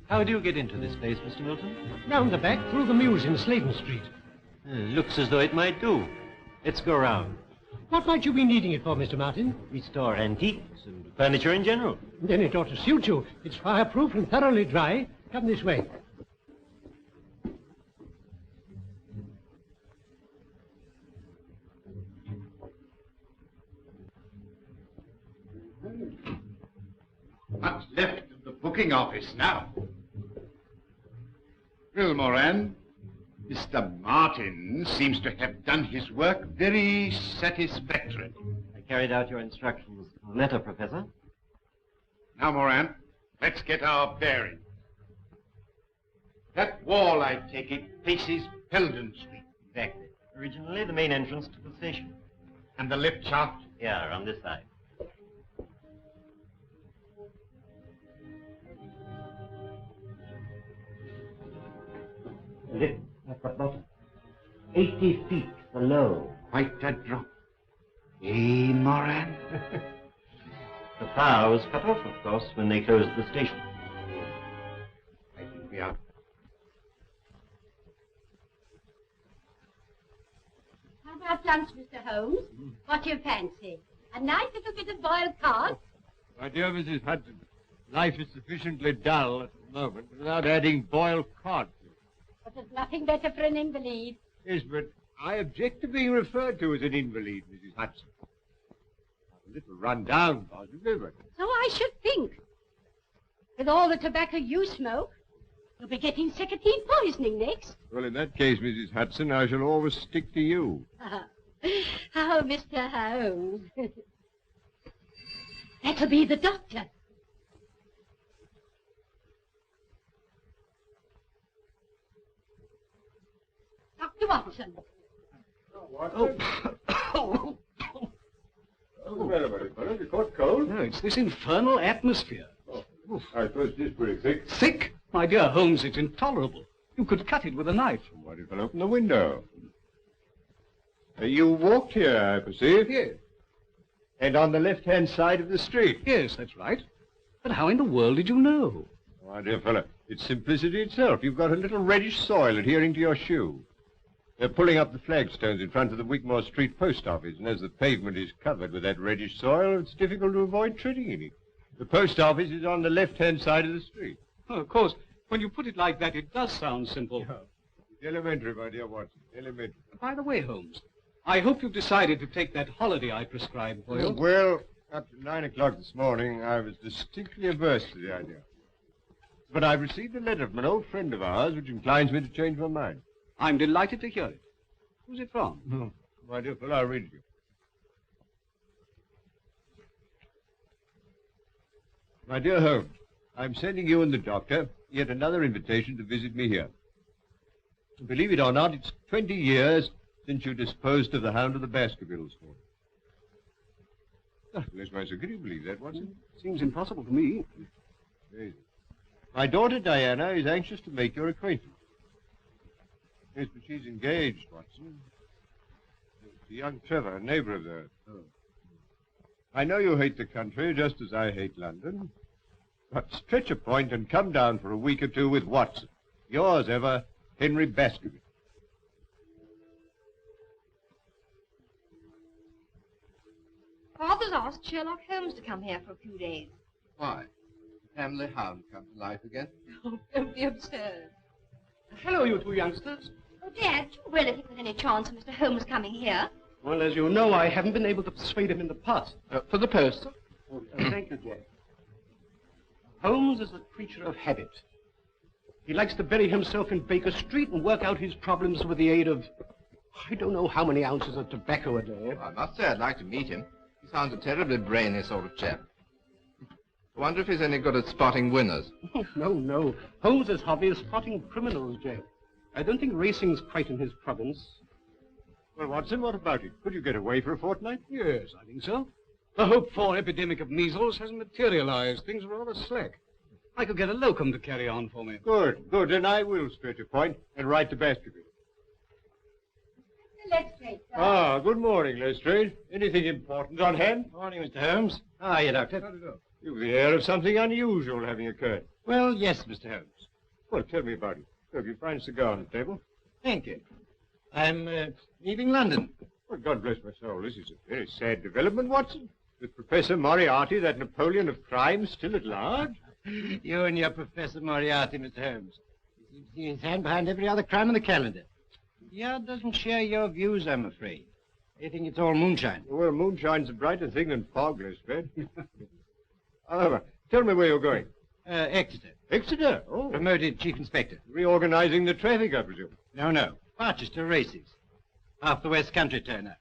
How do you get into this place, Mr. Milton? Round the back, through the mews in Sladen Street. Looks as though it might do. Let's go round. What might you be needing it for, Mr. Martin? We store antiques and furniture in general. Then it ought to suit you. It's fireproof and thoroughly dry. Come this way. What's left of the booking office now? Well, Moran, Mr. Martin seems to have done his work very satisfactorily. I carried out your instructions in the letter, Professor. Now, Moran, let's get our bearings. That wall, I take it, faces Peldon Street. Exactly. Originally the main entrance to the station. And the lift shaft? Here, on this side. The lift at the bottom. 80 feet below. Quite a drop. Eh, Moran? The power was cut off, of course, when they closed the station. I think we are. How about lunch, Mr. Holmes? What do you fancy? A nice little bit of boiled cod? My dear Mrs. Hudson, life is sufficiently dull at the moment without adding boiled cod. But there's nothing better for an invalid. Yes, but I object to being referred to as an invalid, Mrs. Hudson. I'm a little run down, possibly, but... So I should think. With all the tobacco you smoke, you'll be getting nicotine poisoning next. Well, in that case, Mrs. Hudson, I shall always stick to you. Oh, Mr. Holmes. That'll be the doctor. Dr. Watson. Oh. Wait a minute, fellow. You caught cold? No, it's this infernal atmosphere. Oh, I suppose it is pretty thick. Thick? My dear Holmes, it's intolerable. You could cut it with a knife. What if I open the window? You walked here, I perceive. Yes. And on the left-hand side of the street. Yes, that's right. But how in the world did you know? Oh, my dear fellow, it's simplicity itself. You've got a little reddish soil adhering to your shoe. They're pulling up the flagstones in front of the Wigmore Street post office, and as the pavement is covered with that reddish soil, it's difficult to avoid treading in it. The post office is on the left-hand side of the street. Oh, of course, when you put it like that, it does sound simple. Yeah. It's elementary, my dear Watson, elementary. By the way, Holmes, I hope you've decided to take that holiday I prescribed for you. Well, up to 9 o'clock this morning, I was distinctly averse to the idea. But I've received a letter from an old friend of ours which inclines me to change my mind. I'm delighted to hear it. Who's it from? My dear fellow, I'll read it to you. My dear Holmes, I'm sending you and the doctor yet another invitation to visit me here. Believe it or not, it's 20 years since you disposed of the hound of the Baskervilles for me. Oh, bless my soul, can you believe that, Watson? Seems impossible to me. Amazing. My daughter Diana is anxious to make your acquaintance. Yes, but she's engaged, Watson. To young Trevor, a neighbor of theirs. Oh. I know you hate the country just as I hate London. But stretch a point and come down for a week or two with Watson. Yours ever, Henry Baskerville. Father's asked Sherlock Holmes to come here for a few days. Why? Family hound come to life again? Oh, don't be absurd. Hello, you two youngsters. Oh, Dad, do you really think there's any chance of Mr. Holmes coming here? Well, as you know, I haven't been able to persuade him in the past. For the post, sir? Oh, thank you, Jack. Holmes is a creature of habit. He likes to bury himself in Baker Street and work out his problems with the aid of, I don't know how many ounces of tobacco a day. I must say I'd like to meet him. He sounds a terribly brainy sort of chap. I wonder if he's any good at spotting winners. Oh, no. Holmes's hobby is spotting criminals, Jack. I don't think racing's quite in his province. Well, Watson, what about it? Could you get away for a fortnight? Yes, I think so. The hoped-for epidemic of measles hasn't materialized. Things are rather slack. I could get a locum to carry on for me. Good. And I will stretch a point and write to Baskerville. Lestrade, sir. Ah, good morning, Lestrade. Anything important on hand? Morning, Mr. Holmes. How are you, Doctor? You've the air of something unusual having occurred. Well, yes, Mr. Holmes. Well, tell me about it. Have you find a cigar on the table? Thank you. I'm leaving London. Well, God bless my soul. This is a very sad development, Watson. With Professor Moriarty, that Napoleon of crime, still at large. You and your Professor Moriarty, Mr. Holmes. He seems to see his hand behind every other crime on the calendar. The Yard doesn't share your views, I'm afraid. They think it's all moonshine. Well, moonshine's a brighter thing than fog, Lestrade. However, tell me where you're going. Exeter. Exeter? Oh. Promoted Chief Inspector. Reorganizing the traffic, I presume. No. Barchester races. Half the West Country turn up.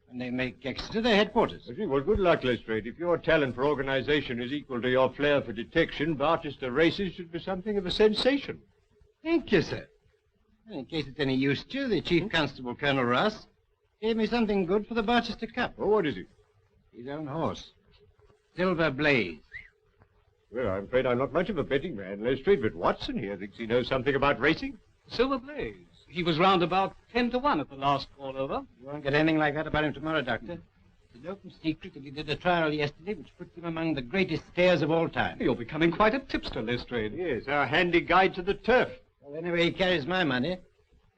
And they make Exeter their headquarters. I see. Well, good luck, Lestrade. If your talent for organization is equal to your flair for detection, Barchester races should be something of a sensation. Thank you, sir. Well, in case it's any use to you, the Chief Constable, Colonel Ross, gave me something good for the Barchester Cup. Oh, what is it? His own horse. Silver Blaze. Well, I'm afraid I'm not much of a betting man, Lestrade, but Watson here thinks he knows something about racing. Silver Blaze. He was round about 10-1 at the last call over. You won't get anything like that about him tomorrow, Doctor. It's an open secret that he did a trial yesterday which puts him among the greatest stayers of all time. You're becoming quite a tipster, Lestrade. Yes, our handy guide to the turf. Well, anyway, he carries my money.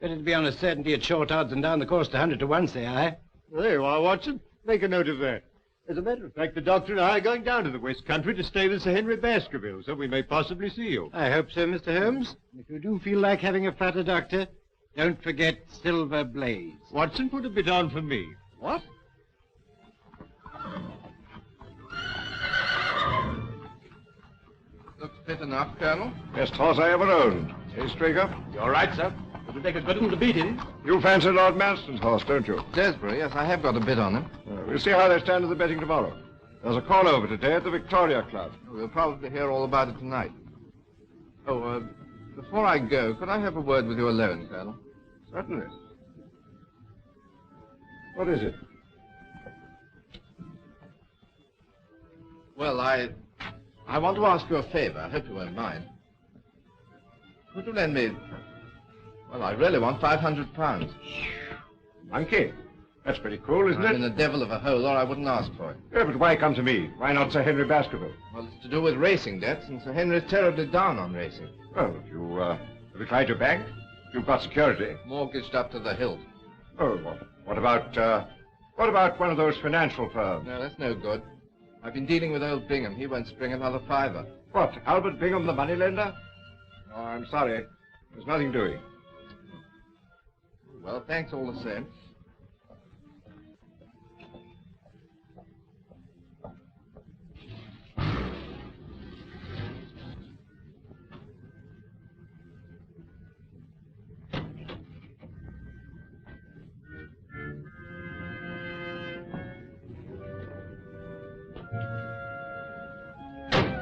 Better to be on a certainty at short odds than down the course to 100-1, say I. Well, there you are, Watson. Make a note of that. As a matter of fact, the doctor and I are going down to the West Country to stay with Sir Henry Baskerville, so we may possibly see you. I hope so, Mr. Holmes. If you do feel like having a fatter, Doctor, don't forget Silver Blaze. Watson, put a bit on for me. What? Looks fit enough, Colonel. Best horse I ever owned. Hey, Straker? You all right, sir? It'll take a good one to beat him. You fancy Lord Manston's horse, don't you? Desborough, yes, I have got a bit on him. We'll see how they stand at the betting tomorrow. There's a call over today at the Victoria Club. We'll probably hear all about it tonight. Oh, before I go, could I have a word with you alone, Colonel? Certainly. What is it? Well, I want to ask you a favor. I hope you won't mind. Could you lend me... Well, I really want £500. Monkey. That's pretty cool, isn't I'm it? in a devil of a hole, or I wouldn't ask for it. Yeah, but why come to me? Why not Sir Henry Baskerville? Well, it's to do with racing debts, and Sir Henry's terribly down on racing. Well, have you tried your bank? You've got security. Mortgaged up to the hilt. Oh, what about one of those financial firms? No, that's no good. I've been dealing with old Bingham. He won't spring another fiver. What, Albert Bingham, the moneylender? Oh, I'm sorry. There's nothing doing. Well, thanks all the same.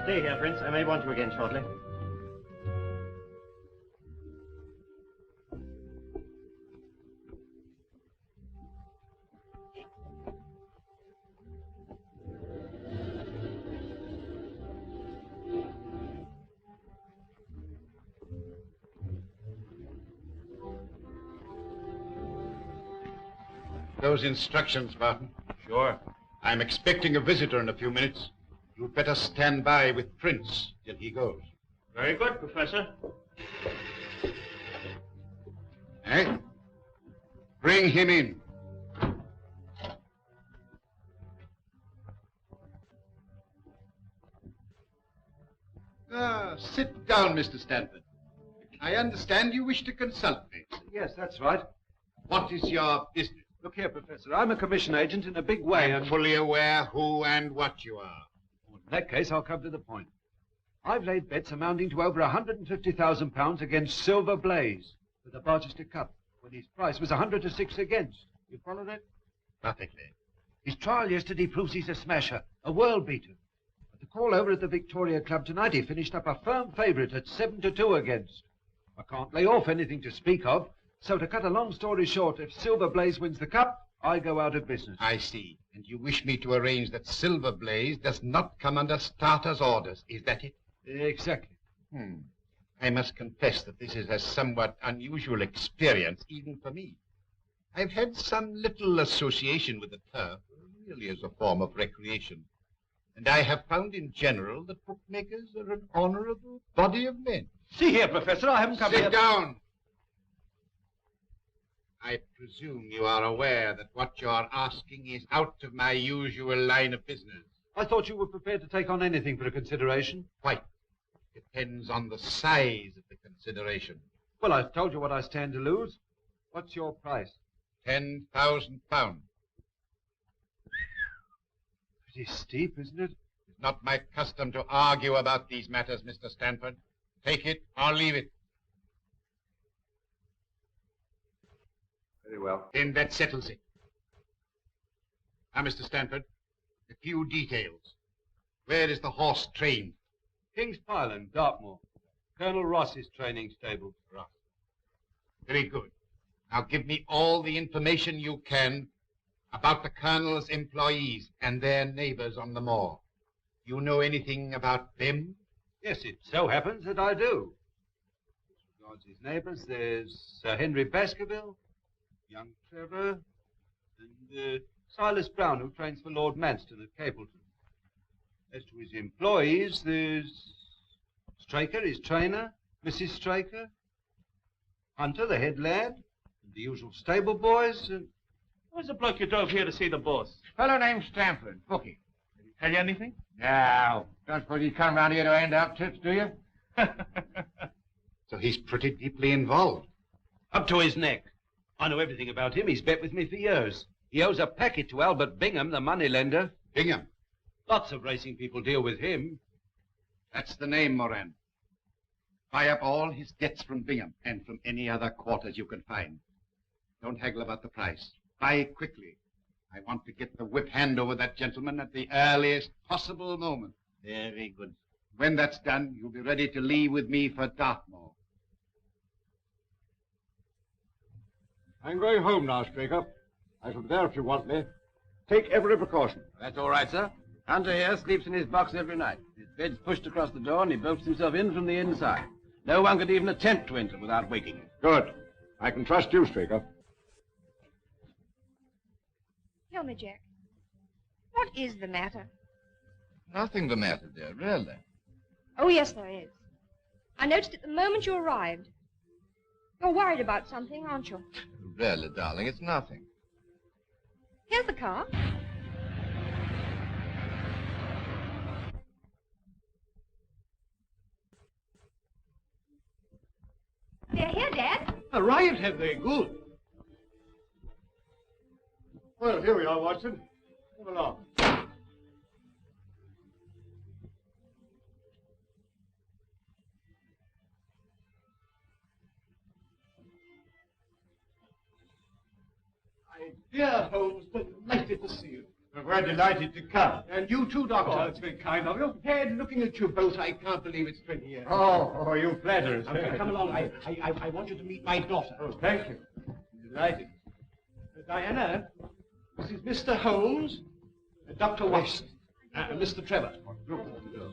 Stay here, Prince. I may want you again shortly. Those instructions, Barton. Sure. I'm expecting a visitor in a few minutes. You'd better stand by with Prince till he goes. Very good, Professor. Eh? Bring him in. down, Mr. Stanford. I understand you wish to consult me. Yes, that's right. What is your business? Look here, Professor. I'm a commission agent in a big way, I'm fully aware who and what you are. In that case, I'll come to the point. I've laid bets amounting to over £150,000 against Silver Blaze for the Barchester Cup, when his price was 100 to 6 against. You follow that? Perfectly. His trial yesterday proves he's a smasher, a world beater. At the call over at the Victoria Club tonight, he finished up a firm favourite at 7 to 2 against. I can't lay off anything to speak of, so to cut a long story short, if Silver Blaze wins the cup, I go out of business. I see. And you wish me to arrange that Silver Blaze does not come under starter's orders. Is that it? Exactly. I must confess that this is a somewhat unusual experience, even for me. I've had some little association with the turf, really as a form of recreation. And I have found in general that bookmakers are an honorable body of men. See here, Professor, I haven't come here... Sit down! I presume you are aware that what you are asking is out of my usual line of business. I thought you were prepared to take on anything for a consideration. Quite. Depends on the size of the consideration. Well, I've told you what I stand to lose. What's your price? £10,000. Pretty steep, isn't it? It's not my custom to argue about these matters, Mr. Stanford. Take it or leave it. Very well. Then that settles it. Now, Mr. Stanford, a few details. Where is the horse trained? King's Pyland, Dartmoor. Colonel Ross's training stable. Ross. Very good. Now give me all the information you can about the Colonel's employees and their neighbors on the moor. You know anything about them? Yes, it so happens that I do. As regards his neighbors, there's Sir Henry Baskerville, young Trevor, and Silas Brown, who trains for Lord Manston at Capleton. As to his employees, there's Straker, his trainer, Mrs. Straker, Hunter, the head lad, and the usual stable boys, and... Where's the bloke you drove here to see the boss? Fellow named Stamford, bookie. Did he tell you anything? No. Don't suppose he's come round here to hand out tips, do you? So he's pretty deeply involved. Up to his neck. I know everything about him. He's bet with me for years. He owes a packet to Albert Bingham, the moneylender. Bingham. Lots of racing people deal with him. That's the name, Moran. Buy up all his debts from Bingham and from any other quarters you can find. Don't haggle about the price. Buy quickly. I want to get the whip hand over that gentleman at the earliest possible moment. Very good. When that's done, you'll be ready to leave with me for Dartmoor. I'm going home now, Straker. I shall be there if you want me. Take every precaution. That's all right, sir. Hunter here sleeps in his box every night. His bed's pushed across the door and he bolts himself in from the inside. No one could even attempt to enter without waking him. Good. I can trust you, Straker. Tell me, Jack, what is the matter? Nothing the matter, dear, really. Oh, yes, there is. I noticed it the moment you arrived. You're worried about something, aren't you? Really, darling, it's nothing. Here's the car. They're here, Dad. Arrived, have they? Good. Well, here we are, Watson. Come along. Dear Holmes, delighted to see you. We're delighted to come. And you too, Doctor. Oh, that's very kind of you. Dad, looking at you both, I can't believe it's 20 years. Oh, you flatter us. Now, come along. I want you to meet my daughter. Oh, thank you. Delighted. Diana, this is Mr. Holmes, Dr. Watson, Mr. Trevor.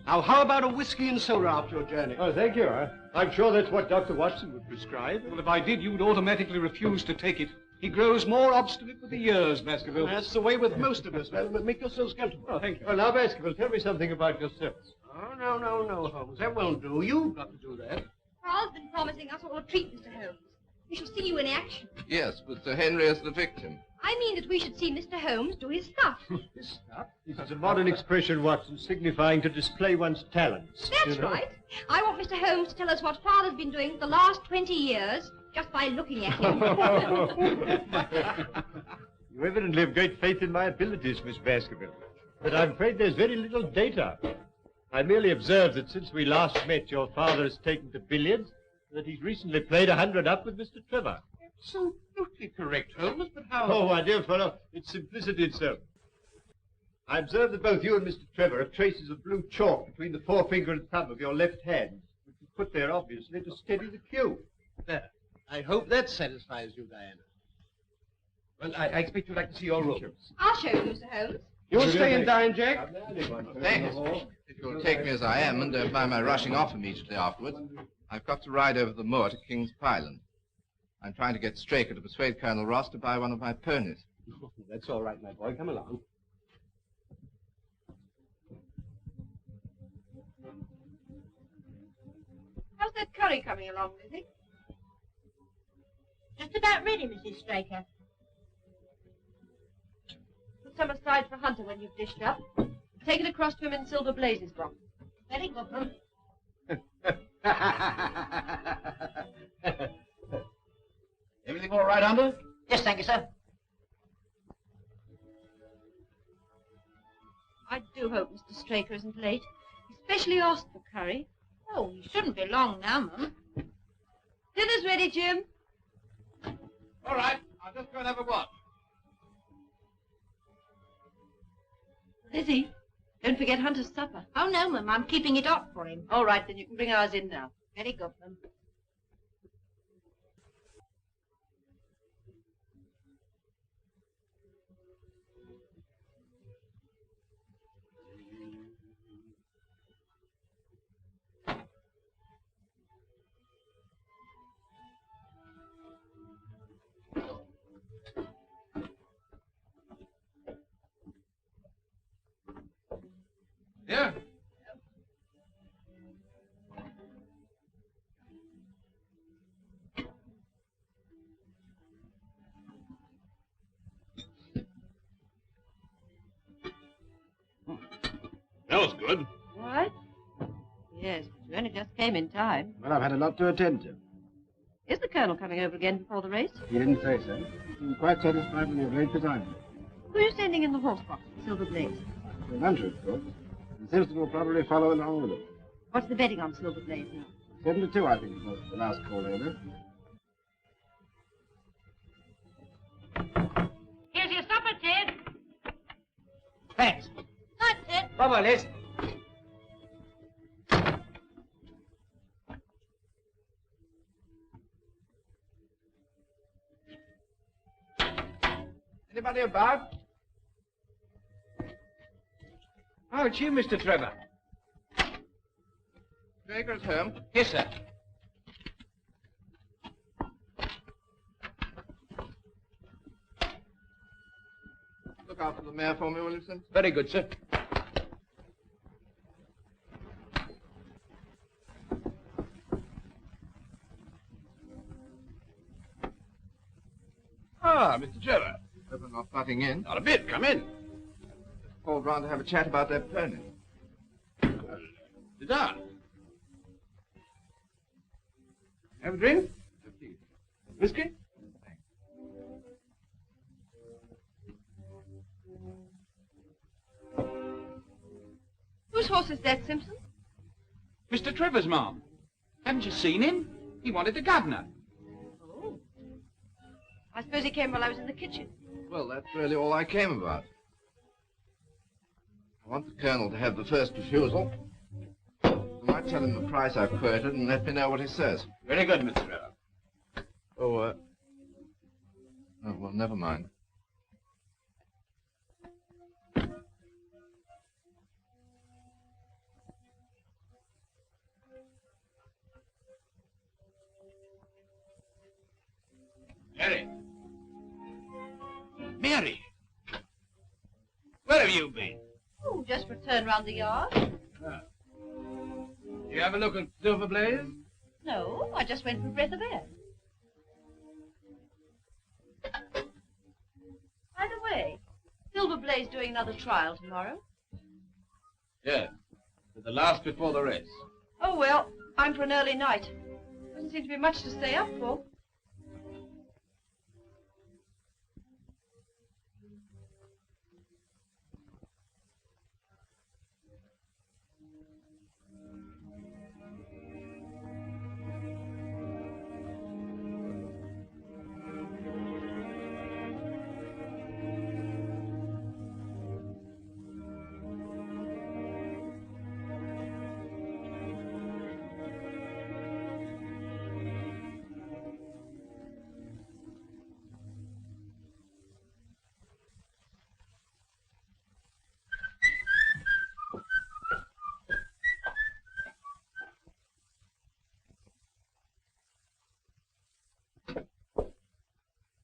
Now, how about a whiskey and soda after your journey? Oh, thank you. I'm sure that's what Dr. Watson would prescribe. Well, if I did, you'd automatically refuse to take it. He grows more obstinate with the years, Baskerville. That's the way with most of us. Well, make yourselves comfortable. Oh, thank you. Well, now, Baskerville, tell me something about yourselves. Oh, no, Holmes. That won't do. You've got to do that. Carl's been promising us all a treat, Mr. Holmes. We shall see you in action. Yes, with Sir Henry as the victim. I mean that we should see Mr. Holmes do his stuff. His stuff? This is a modern expression, Watson, signifying to display one's talents. That's right. I want Mr. Holmes to tell us what Father's been doing for the last 20 years, just by looking at him. You evidently have great faith in my abilities, Miss Baskerville. But I'm afraid there's very little data. I merely observed that since we last met, your father has taken to billiards, and that he's recently played 100 up with Mr. Trevor. Absolutely correct, Holmes, but how... Oh, my dear fellow, it's simplicity itself. I observed that both you and Mr. Trevor have traces of blue chalk between the forefinger and thumb of your left hand, which is put there, obviously, to steady the cue. There. I hope that satisfies you, Diana. Well, I expect you'd like to see your room. I'll show you, Mr. Holmes. You'll stay and dine, Jack? Thanks. If you'll take me as I am and don't mind my rushing off immediately afterwards, I've got to ride over the moor to King's Pyland. I'm trying to get Straker to persuade Colonel Ross to buy one of my ponies. That's all right, my boy. Come along. How's that curry coming along, Lizzie? Just about ready, Mrs. Straker. Put some aside for Hunter when you've dished up. Take it across to him in Silver Blaze's broth. Very good. Everything all right, Hunter? Yes, thank you, sir. I do hope Mr. Straker isn't late. He specially asked for curry. Oh, you shouldn't be long now, Mum. Dinner's ready, Jim. All right, I'll just go and have a watch. Lizzie, don't forget Hunter's supper. Oh, no, Mum, I'm keeping it hot for him. All right, then you can bring ours in now. Very good, Mum. Yeah? That was good. All right? Yes, but you only just came in time. Well, I've had a lot to attend to. Is the Colonel coming over again before the race? He didn't say so. I'm quite satisfied when you've laid the time. Who are you sending in the horse box at Silver Blaze? The Hunter, of course. And Simpson will probably follow along with it. What's the betting on Silver Blaze now? 7-2, I think it was, the last call over. Here's your supper, Ted. Thanks. Night, Ted. Bye-bye, Liz. Anybody about? Oh, it's you, Mr. Trevor. Straker at home? Yes, sir. Look out for the mare for me, will you, Simpson? Very good, sir. Ah, Mr. Trevor. Trevor not butting in. Not a bit. Come in. Called round to have a chat about their pony. Sit down. Have a drink? Please. Whiskey? Whose horse is that, Simpson? Mr. Trevor's, Ma'am. Haven't you seen him? He wanted the governor. Oh. I suppose he came while I was in the kitchen. Well, that's really all I came about. I want the Colonel to have the first refusal. I might tell him the price I've quoted and let me know what he says. Very good, Mr. Trevor. Oh, well, never mind. Mary. Mary. Where have you been? Oh, just returned round the yard. Ah. You have a look at Silver Blaze? No, I just went for a breath of air. Blaze doing another trial tomorrow? Yes. But the last before the race. Oh, well, I'm for an early night. Doesn't seem to be much to stay up for.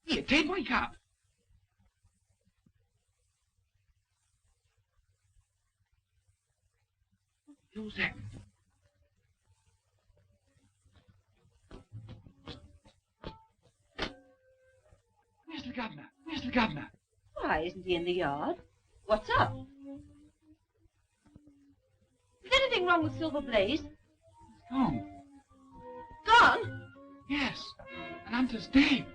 Here, Ted, wake up. Who's that? Where's the governor? Where's the governor? Why, isn't he in the yard? What's up? Is anything wrong with Silver Blaze? He's gone. Gone? Yes. And Hunter's dead.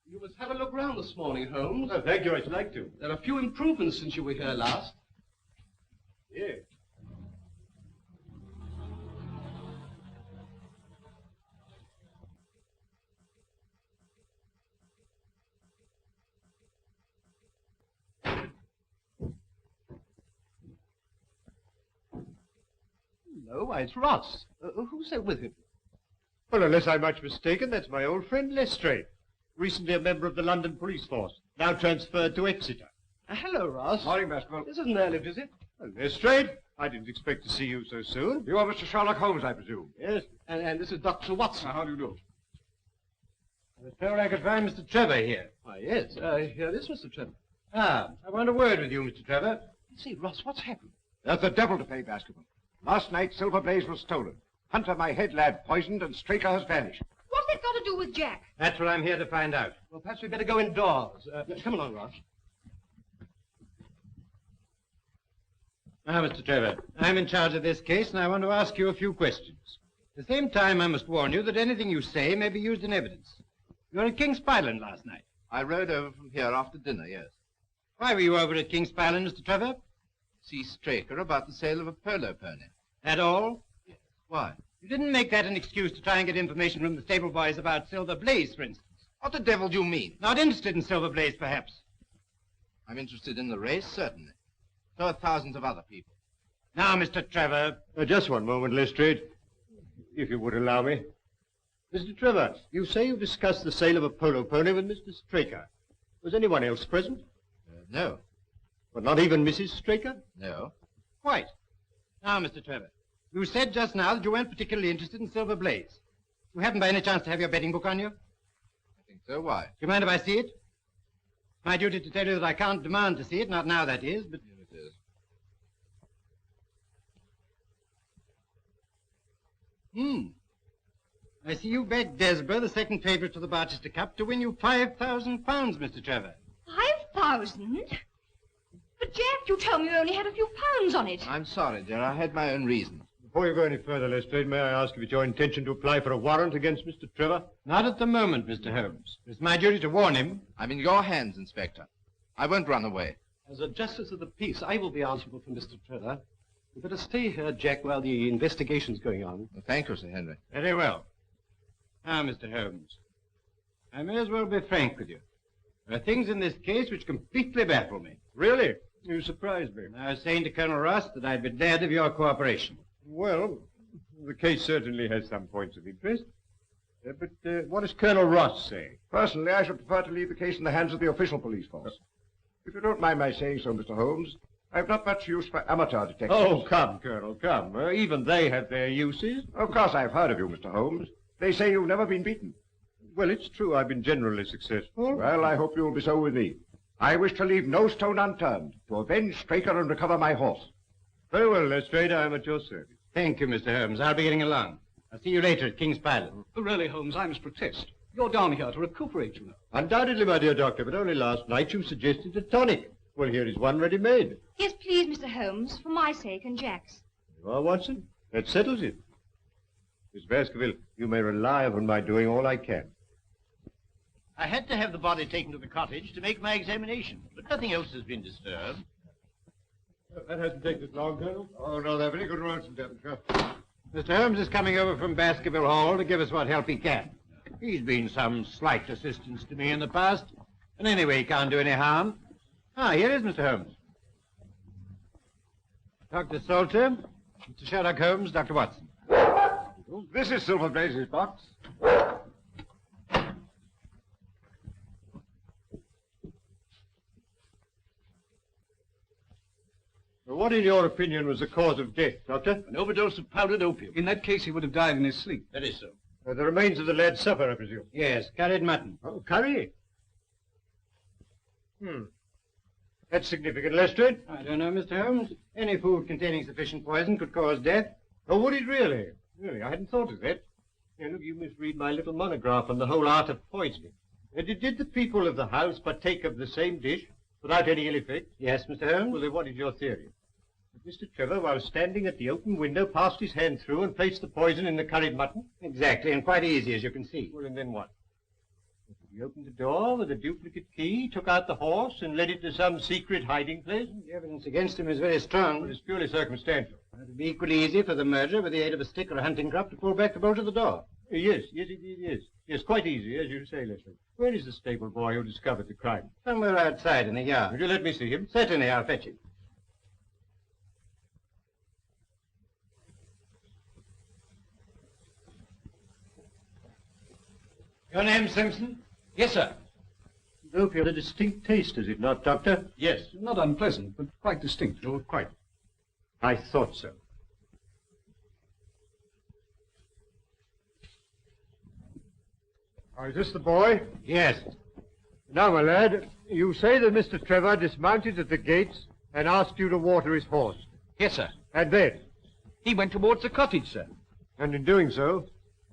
You must have a look round this morning, Holmes. Oh, thank you. I'd like to. There are a few improvements since you were here last. Yes. No, why, it's Ross. Who's there with him? Well, unless I'm much mistaken, that's my old friend Lestrade. Recently a member of the London police force, now transferred to Exeter. Hello, Ross. Morning, Baskerville. This is an early visit. Well, Lestrade, I didn't expect to see you so soon. You are Mr. Sherlock Holmes, I presume? Yes, and this is Dr. Watson. How do you do? I was told I could find Mr. Trevor here. Why, yes, here is Mr. Trevor. Ah, I want a word with you, Mr. Trevor. See, Ross, what's happened? There's the devil to pay, Baskerville. Last night, Silver Blaze was stolen. Hunter, my head lad, poisoned, and Straker has vanished. What's that got to do with Jack? That's what I'm here to find out. Well, perhaps we'd better go indoors. Come along, Ross. Now, Mr. Trevor, I'm in charge of this case, and I want to ask you a few questions. At the same time, I must warn you that anything you say may be used in evidence. You were at King's Pyland last night. I rode over from here after dinner, yes. Why were you over at King's Pyland, Mr. Trevor? See Straker about the sale of a polo pony. That all? Yes. Why? You didn't make that an excuse to try and get information from the stable boys about Silver Blaze, for instance. What the devil do you mean? Not interested in Silver Blaze, perhaps. I'm interested in the race, certainly. So are thousands of other people. Now, Mr. Trevor. Just one moment, Lestrade, if you would allow me. Mr. Trevor, you say you discussed the sale of a polo pony with Mr. Straker. Was anyone else present? No. But not even Mrs. Straker? No. Quite. Now, Mr. Trevor, you said just now that you weren't particularly interested in Silver Blaze. You happen by any chance to have your betting book on you? I think so. Why? Do you mind if I see it? It's my duty to tell you that I can't demand to see it, not now, that is, but... Here it is. I see you backed Desborough, the second favourite to the Barchester Cup, to win you £5,000, Mr. Trevor. 5,000? But, Jack, you told me you only had a few pounds on it. I'm sorry, dear. I had my own reasons. Before you go any further, Lestrade, may I ask if it's your intention to apply for a warrant against Mr. Trevor? Not at the moment, Mr. Holmes. It's my duty to warn him. I'm in your hands, Inspector. I won't run away. As a justice of the peace, I will be answerable for Mr. Trevor. You better stay here, Jack, while the investigation's going on. Well, thank you, Sir Henry. Very well. Now, Mr. Holmes, I may as well be frank with you. There are things in this case which completely baffle me. Really? You surprise me. I was saying to Colonel Ross that I'd be glad of your cooperation. Well, the case certainly has some points of interest. But what does Colonel Ross say? Personally, I should prefer to leave the case in the hands of the official police force. If you don't mind my saying so, Mr. Holmes, I've not much use for amateur detectives. Oh, come, Colonel, come. Even they have their uses. Of course I've heard of you, Mr. Holmes. They say you've never been beaten. Well, it's true I've been generally successful. Well, I hope you'll be so with me. I wish to leave no stone unturned to avenge Straker and recover my horse. Very well, Lestrade, I'm at your service. Thank you, Mr. Holmes. I'll be getting along. I'll see you later at King's Pyland. Really, Holmes, I must protest. You're down here to recuperate, you know. Undoubtedly, my dear doctor, but only last night you suggested a tonic. Well, here is one ready-made. Yes, please, Mr. Holmes, for my sake and Jack's. You are, Watson? That settles it. Miss Baskerville, you may rely upon my doing all I can. I had to have the body taken to the cottage to make my examination, but nothing else has been disturbed. That hasn't taken us long, Colonel. Oh, no, they're very good roads in Devonshire. Mr. Holmes is coming over from Baskerville Hall to give us what help he can. He's been some slight assistance to me in the past, and anyway, he can't do any harm. Ah, here is Mr. Holmes. Dr. Salter, Mr. Sherlock Holmes, Dr. Watson. This is Silver Blaze's box. What, in your opinion, was the cause of death, Doctor? An overdose of powdered opium. In that case, he would have died in his sleep. That is so. The remains of the lad's supper, I presume. Yes, curried mutton. Oh, curry? That's significant, Lestrade. I don't know, Mr. Holmes. Any food containing sufficient poison could cause death. Oh, would it really? Really, I hadn't thought of that. Now, look, you misread my little monograph on the whole art of poisoning. Did the people of the house partake of the same dish without any ill effect? Yes, Mr. Holmes. Well, then what is your theory? That Mr. Trevor, while standing at the open window, passed his hand through and placed the poison in the curried mutton? Exactly, and quite easy, as you can see. Well, and then what? He opened the door with a duplicate key, took out the horse, and led it to some secret hiding place? The evidence against him is very strong. Well, it's purely circumstantial. It would be equally easy for the murderer, with the aid of a stick or a hunting crop, to pull back the bolt of the door. Yes, it is. Yes, quite easy, as you say, Leslie. Where is the stable boy who discovered the crime? Somewhere outside in the yard. Would you let me see him? Certainly, I'll fetch him. Your name, Simpson? Yes, sir. Opium, a distinct taste, is it not, Doctor? Yes, not unpleasant, but quite distinct. Oh, quite. I thought so. Oh, is this the boy? Yes. Now, my lad, you say that Mr. Trevor dismounted at the gates and asked you to water his horse. Yes, sir. And then? He went towards the cottage, sir. And in doing so,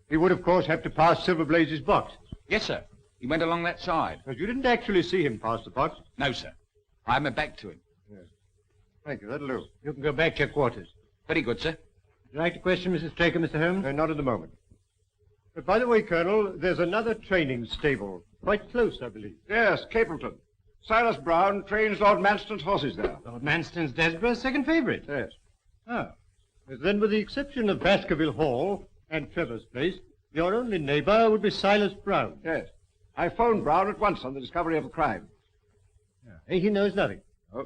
he would, of course, have to pass Silver Blaze's box. Yes, sir. He went along that side. But you didn't actually see him pass the box? No, sir. I had my back to him. Yes. Thank you, that'll do. You can go back to your quarters. Very good, sir. Would you like to question Mrs. Straker, Mr. Holmes? Not at the moment. But by the way, Colonel, there's another training stable. Quite close, I believe. Yes, Capleton. Silas Brown trains Lord Manston's horses there. Lord Manston's Desborough's second favourite. Yes. Oh. Then, with the exception of Baskerville Hall and Trevor's place, your only neighbour would be Silas Brown. Yes. I phoned Brown at once on the discovery of the crime. He knows nothing. Oh.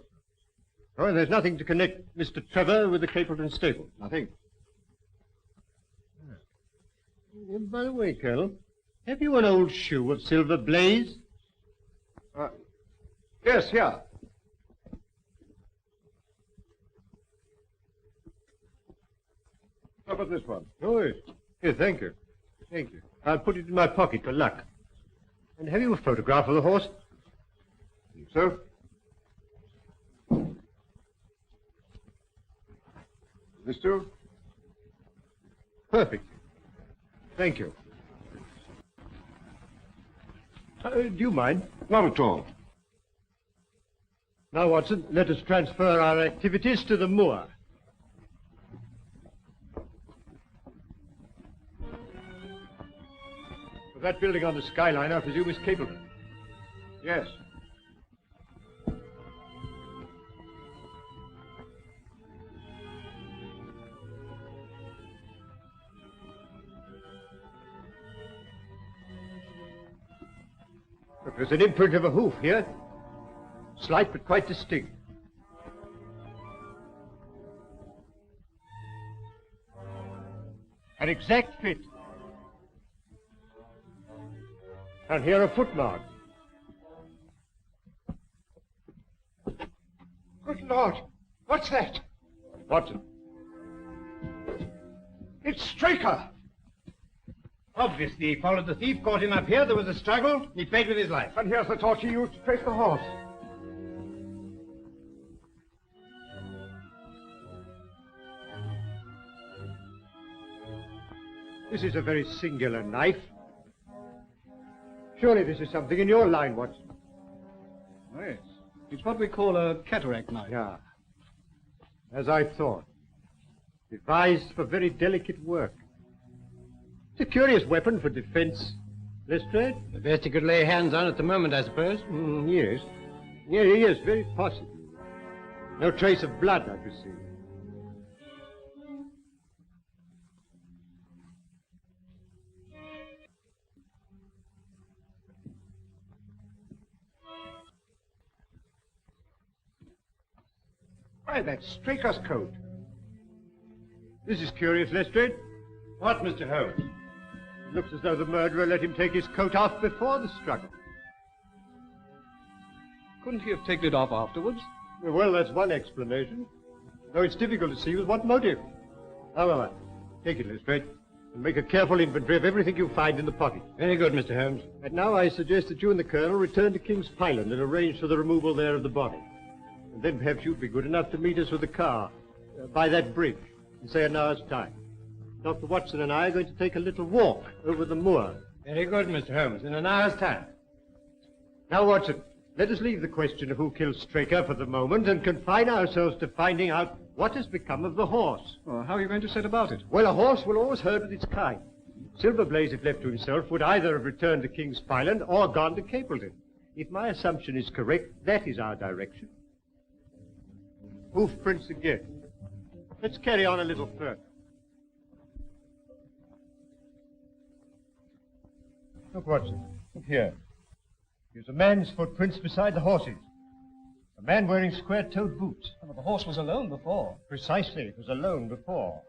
Oh, and there's nothing to connect Mr. Trevor with the Capleton stable. Nothing. By the way, Colonel, have you an old shoe of Silver Blaze? Yes, here. How about this one? Oh, yes. Here, thank you. Thank you. I'll put it in my pocket for luck. And have you a photograph of the horse? So? This too? Perfect. Thank you. Do you mind? Not at all. Now, Watson, let us transfer our activities to the moor. That building on the skyline, I presume, is Capleton. Yes. Look, there's an imprint of a hoof here. Slight but quite distinct. An exact fit. And here a footmark. Good Lord, what's that? Watson. It's Straker. Obviously, he followed the thief, caught him up here, there was a struggle, he paid with his life. And here's the torch he used to trace the horse. This is a very singular knife. Surely this is something in your line, Watson. Oh, yes. It's what we call a cataract knife. Yeah. As I thought. Devised for very delicate work. It's a curious weapon for defense. Lestrade? The best you could lay hands on at the moment, I suppose. Yes. Yes, very possibly. No trace of blood, I perceive. Why, that's Straker's coat. This is curious, Lestrade. What, Mr. Holmes? It looks as though the murderer let him take his coat off before the struggle. Couldn't he have taken it off afterwards? Well, that's one explanation. Though it's difficult to see with what motive. However, take it, Lestrade, and make a careful inventory of everything you find in the pocket. Very good, Mr. Holmes. And now I suggest that you and the Colonel return to King's Pyland and arrange for the removal there of the body. And then perhaps you'd be good enough to meet us with a car by that bridge in, say, an hour's time. Dr. Watson and I are going to take a little walk over the moor. Very good, Mr. Holmes. In an hour's time. Now, Watson, let us leave the question of who killed Straker for the moment and confine ourselves to finding out what has become of the horse. Well, how are you going to set about it? Well, a horse will always herd with its kind. Silverblaze, if left to himself, would either have returned to King's Pyland or gone to Capleton. If my assumption is correct, that is our direction. Hoof prints again. Let's carry on a little further. Look, Watson. Look here. Here's a man's footprints beside the horse's. A man wearing square-toed boots. Oh, but the horse was alone before. Precisely. It was alone before.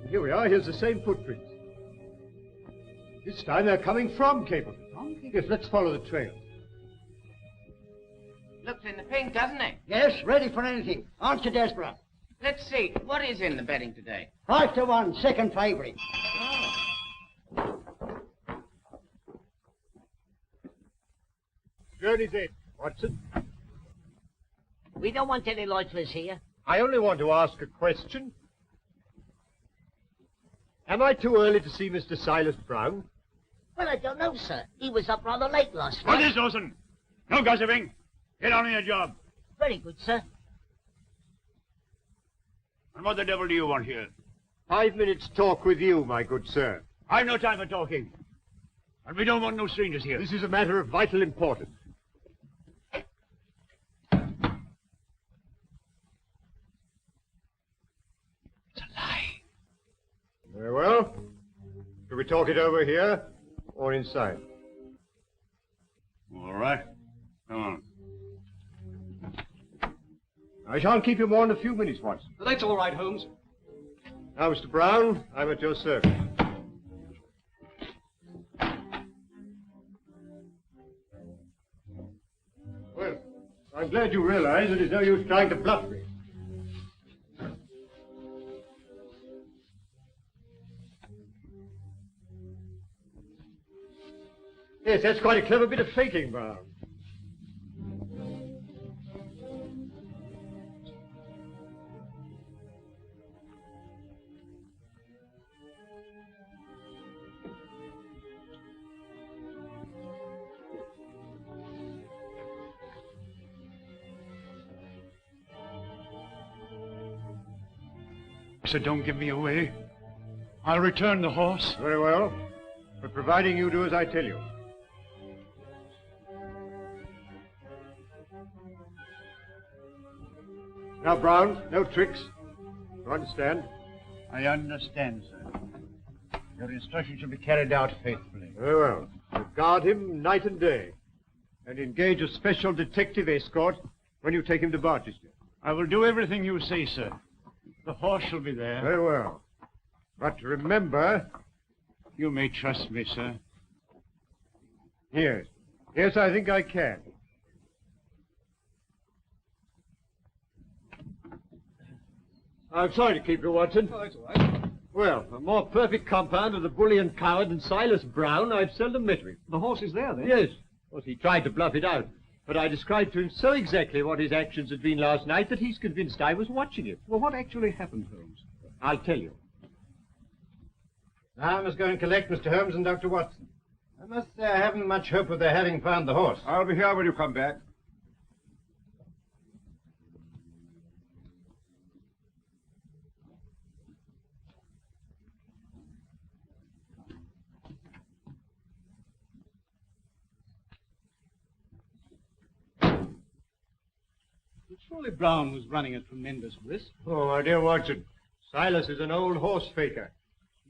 Here we are. Here's the same footprints. This time they're coming from Capleton. Yes, let's follow the trail. Looks in the pink, doesn't it? Yes, ready for anything. Aren't you desperate? Let's see. What is in the betting today? 5-1, second favourite. Journey's in, Watson. We don't want any lifeless here. I only want to ask a question. Am I too early to see Mr. Silas Brown? Well, I don't know, sir. He was up rather late last night. What is, Dawson? No gossiping. Get on with your job. Very good, sir. And what the devil do you want here? 5 minutes' talk with you, my good sir. I've no time for talking. And we don't want no strangers here. This is a matter of vital importance. It's a lie. Very well. Shall we talk it over here or inside? All right. Come on. I shan't keep you more than a few minutes, Watson. That's all right, Holmes. Now, Mr. Brown, I'm at your service. Well, I'm glad you realize that it's no use trying to bluff me. Yes, that's quite a clever bit of faking, Brown. So don't give me away. I'll return the horse. Very well, but providing you do as I tell you. Now, Brown, no tricks. You understand? I understand, sir. Your instructions shall be carried out faithfully. Very well. You guard him night and day, and engage a special detective escort when you take him to Barchester. I will do everything you say, sir. The horse shall be there. Very well. But remember... You may trust me, sir. Yes. Yes, I think I can. I'm sorry to keep you, Watson. Oh, that's all right. Well, a more perfect compound of the bully and coward than Silas Brown I've seldom met with. The horse is there, then? Yes. Of course, he tried to bluff it out. But I described to him so exactly what his actions had been last night that he's convinced I was watching him. Well, what actually happened, Holmes? I'll tell you. Now I must go and collect Mr. Holmes and Dr. Watson. I must say I haven't much hope of their having found the horse. I'll be here when you come back. Surely Brown was running a tremendous risk. Oh, my dear Watson, Silas is an old horse faker.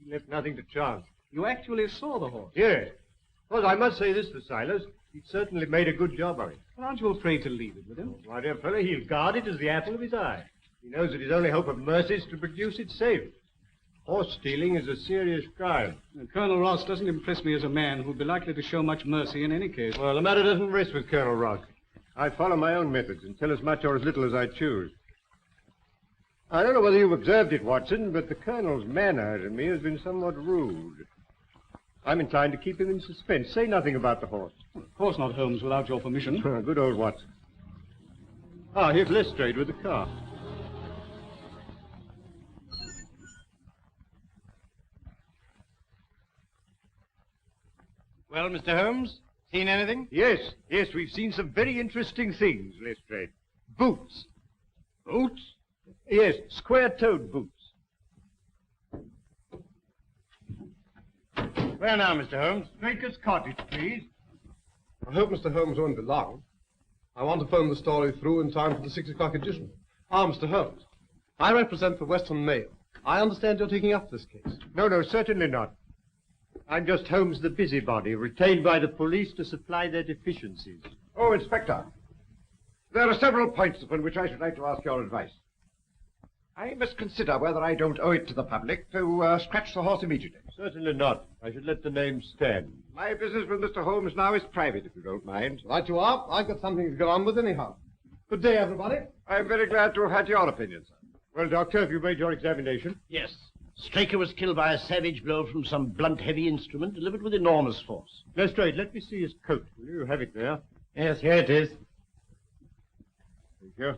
He left nothing to chance. You actually saw the horse? Yes. Well, I must say this for Silas. He certainly made a good job of it. Well, aren't you afraid to leave it with him? Oh, my dear fellow, he'll guard it as the apple of his eye. He knows that his only hope of mercy is to produce it safe. Horse stealing is a serious crime. Colonel Ross doesn't impress me as a man who'd be likely to show much mercy in any case. Well, the matter doesn't rest with Colonel Ross. I follow my own methods and tell as much or as little as I choose. I don't know whether you've observed it, Watson, but the Colonel's manner to me has been somewhat rude. I'm inclined to keep him in suspense. Say nothing about the horse. Well, of course not, Holmes, without your permission. Good old Watson. Ah, here's Lestrade with the car. Well, Mr. Holmes, seen anything? Yes, we've seen some very interesting things, Lestrade. Boots. Boots? Yes, square-toed boots. Where now, Mr. Holmes? Baker's cottage, please. I hope Mr. Holmes won't be long. I want to phone the story through in time for the 6 o'clock edition. Ah, Mr. Holmes, I represent the Western Mail. I understand you're taking up this case. No, certainly not. I'm just Holmes the busybody, retained by the police to supply their deficiencies. Oh, Inspector, there are several points upon which I should like to ask your advice. I must consider whether I don't owe it to the public to scratch the horse immediately. Certainly not. I should let the name stand. My business with Mr. Holmes now is private, if you don't mind. Right you are. I've got something to go on with anyhow. Good day, everybody. I'm very glad to have had your opinion, sir. Well, Doctor, have you made your examination? Yes. Straker was killed by a savage blow from some blunt, heavy instrument delivered with enormous force. Lestrade, let me see his coat. Will you have it there? Yes, here it is. Thank you.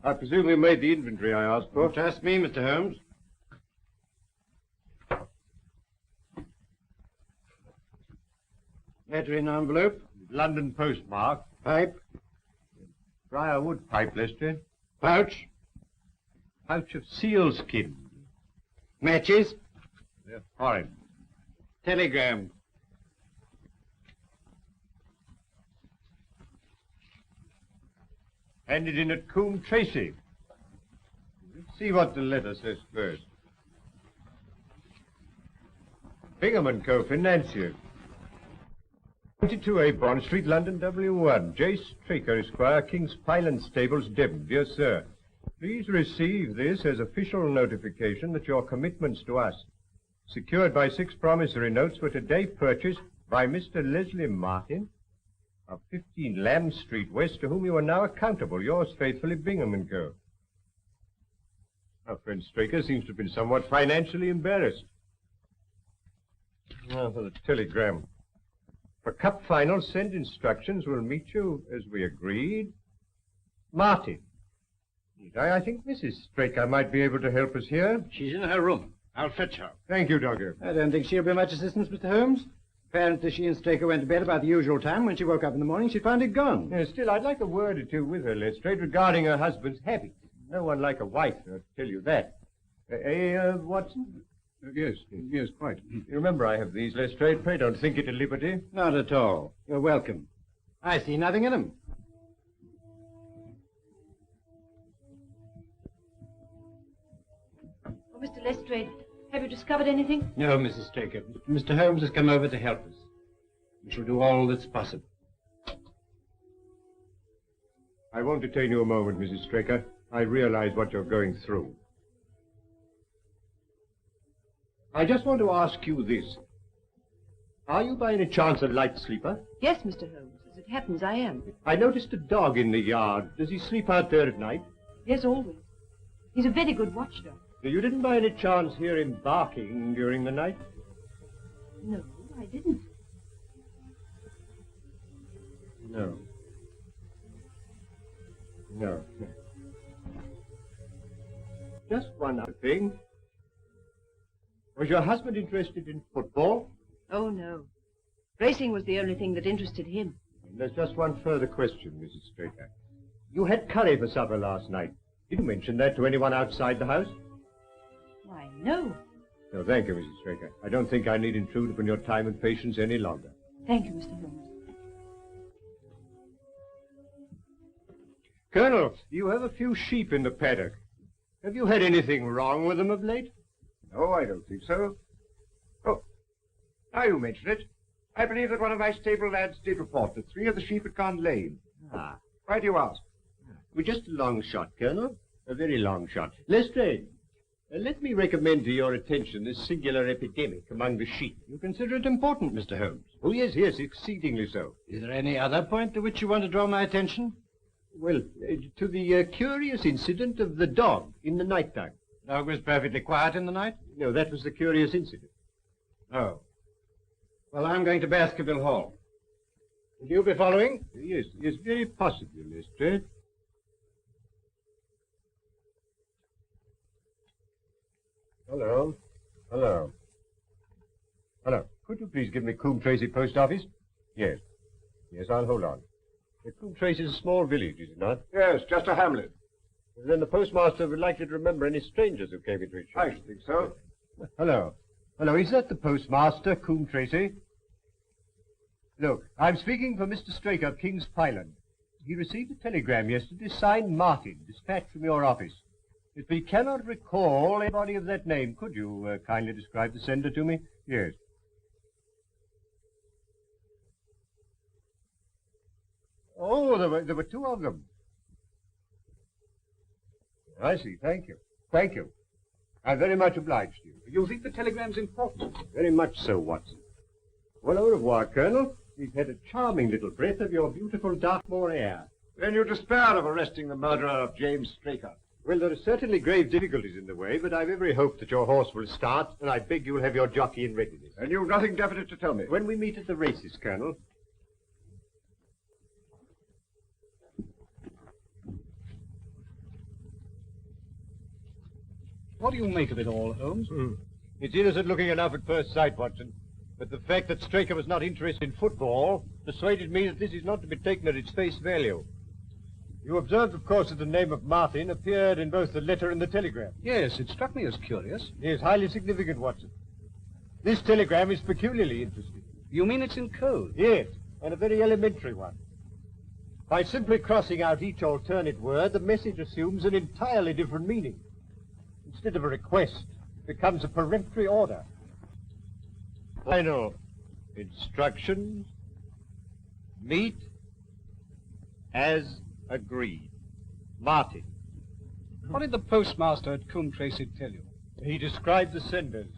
I presume you made the inventory I asked for. Trust me, Mr. Holmes. Letter in envelope. London postmark. Pipe. Briarwood pipe, Lestrade. Pouch. Pouch of sealskin. Matches. They're foreign. Telegram. Handed in at Coombe Tracy. Let's see what the letter says first. Bingham & Co. Financiers. 22A Bond Street, London, W1. J. Straker, Esquire, King's Pyland Stables, Devon. Dear Sir, please receive this as official notification that your commitments to us, secured by 6 promissory notes, were today purchased by Mr. Leslie Martin of 15 Lamb Street West, to whom you are now accountable. Yours faithfully, Bingham & Co. Our friend Straker seems to have been somewhat financially embarrassed. Now for the telegram. For cup final, send instructions. We'll meet you as we agreed. Martin. I think Mrs. Straker might be able to help us here. She's in her room. I'll fetch her. Thank you, Doctor. I don't think she'll be much assistance, Mr. Holmes. Apparently she and Straker went to bed about the usual time. When she woke up in the morning, she found it gone. Still, I'd like a word or two with her, Lestrade, regarding her husband's habits. No one like a wife, I'll tell you that. Watson? Yes, quite. You remember I have these, Lestrade. Pray don't think it a liberty. Not at all. You're welcome. I see nothing in them. Oh, Mr. Lestrade, have you discovered anything? No, Mrs. Straker. Mr. Holmes has come over to help us. We shall do all that's possible. I won't detain you a moment, Mrs. Straker. I realize what you're going through. I just want to ask you this. Are you by any chance a light sleeper? Yes, Mr. Holmes. As it happens, I am. I noticed a dog in the yard. Does he sleep out there at night? Yes, always. He's a very good watchdog. You didn't by any chance hear him barking during the night? No, I didn't. No. Just one other thing. Was your husband interested in football? Oh, no. Racing was the only thing that interested him. And there's just one further question, Mrs. Straker. You had curry for supper last night. Did you mention that to anyone outside the house? Why, no. No, thank you, Mrs. Straker. I don't think I need intrude upon your time and patience any longer. Thank you, Mr. Holmes. Colonel, you have a few sheep in the paddock. Have you had anything wrong with them of late? No, I don't think so. Oh, now you mention it. I believe that one of my stable lads did report that 3 of the sheep had gone lame. Ah. Why do you ask? Well, just a long shot, Colonel. A very long shot. Lestrade, let me recommend to your attention this singular epidemic among the sheep. You consider it important, Mr. Holmes? Oh, yes, yes, exceedingly so. Is there any other point to which you want to draw my attention? Well, to the curious incident of the dog in the night time. The dog was perfectly quiet in the night? No, that was the curious incident. Oh. Well, I'm going to Baskerville Hall. Will you be following? Yes, yes, very possibly, Lestrade. Hello. Hello. Hello. Could you please give me Coombe Tracy Post Office? Yes. Yes, I'll hold on. Coombe Tracy is a small village, is it not? Yes, just a hamlet. Then the postmaster would likely to remember any strangers who came into his shop. I should think so. Hello. Hello, is that the postmaster, Coombe Tracy? Look, I'm speaking for Mr. Straker of King's Pyland. He received a telegram yesterday signed Martin, dispatched from your office. If he cannot recall anybody of that name, could you kindly describe the sender to me? Yes. Oh, there were 2 of them. I see. Thank you. Thank you. I'm very much obliged to you. You think the telegram's important? Very much so, Watson. Well, au revoir, Colonel. We've had a charming little breath of your beautiful Dartmoor air. Then you despair of arresting the murderer of James Straker? Well, there are certainly grave difficulties in the way, but I've every hope that your horse will start, and I beg you'll have your jockey in readiness. And you've nothing definite to tell me? When we meet at the races, Colonel. What do you make of it all, Holmes? It's innocent looking enough at first sight, Watson. But the fact that Straker was not interested in football persuaded me that this is not to be taken at its face value. You observed, of course, that the name of Martin appeared in both the letter and the telegram. Yes, it struck me as curious. It is highly significant, Watson. This telegram is peculiarly interesting. You mean it's in code? Yes, and a very elementary one. By simply crossing out each alternate word, the message assumes an entirely different meaning. Instead of a request, it becomes a peremptory order. Final instructions. Meet as agreed. Martin. What did the postmaster at Coombe Tracy tell you? He described the senders.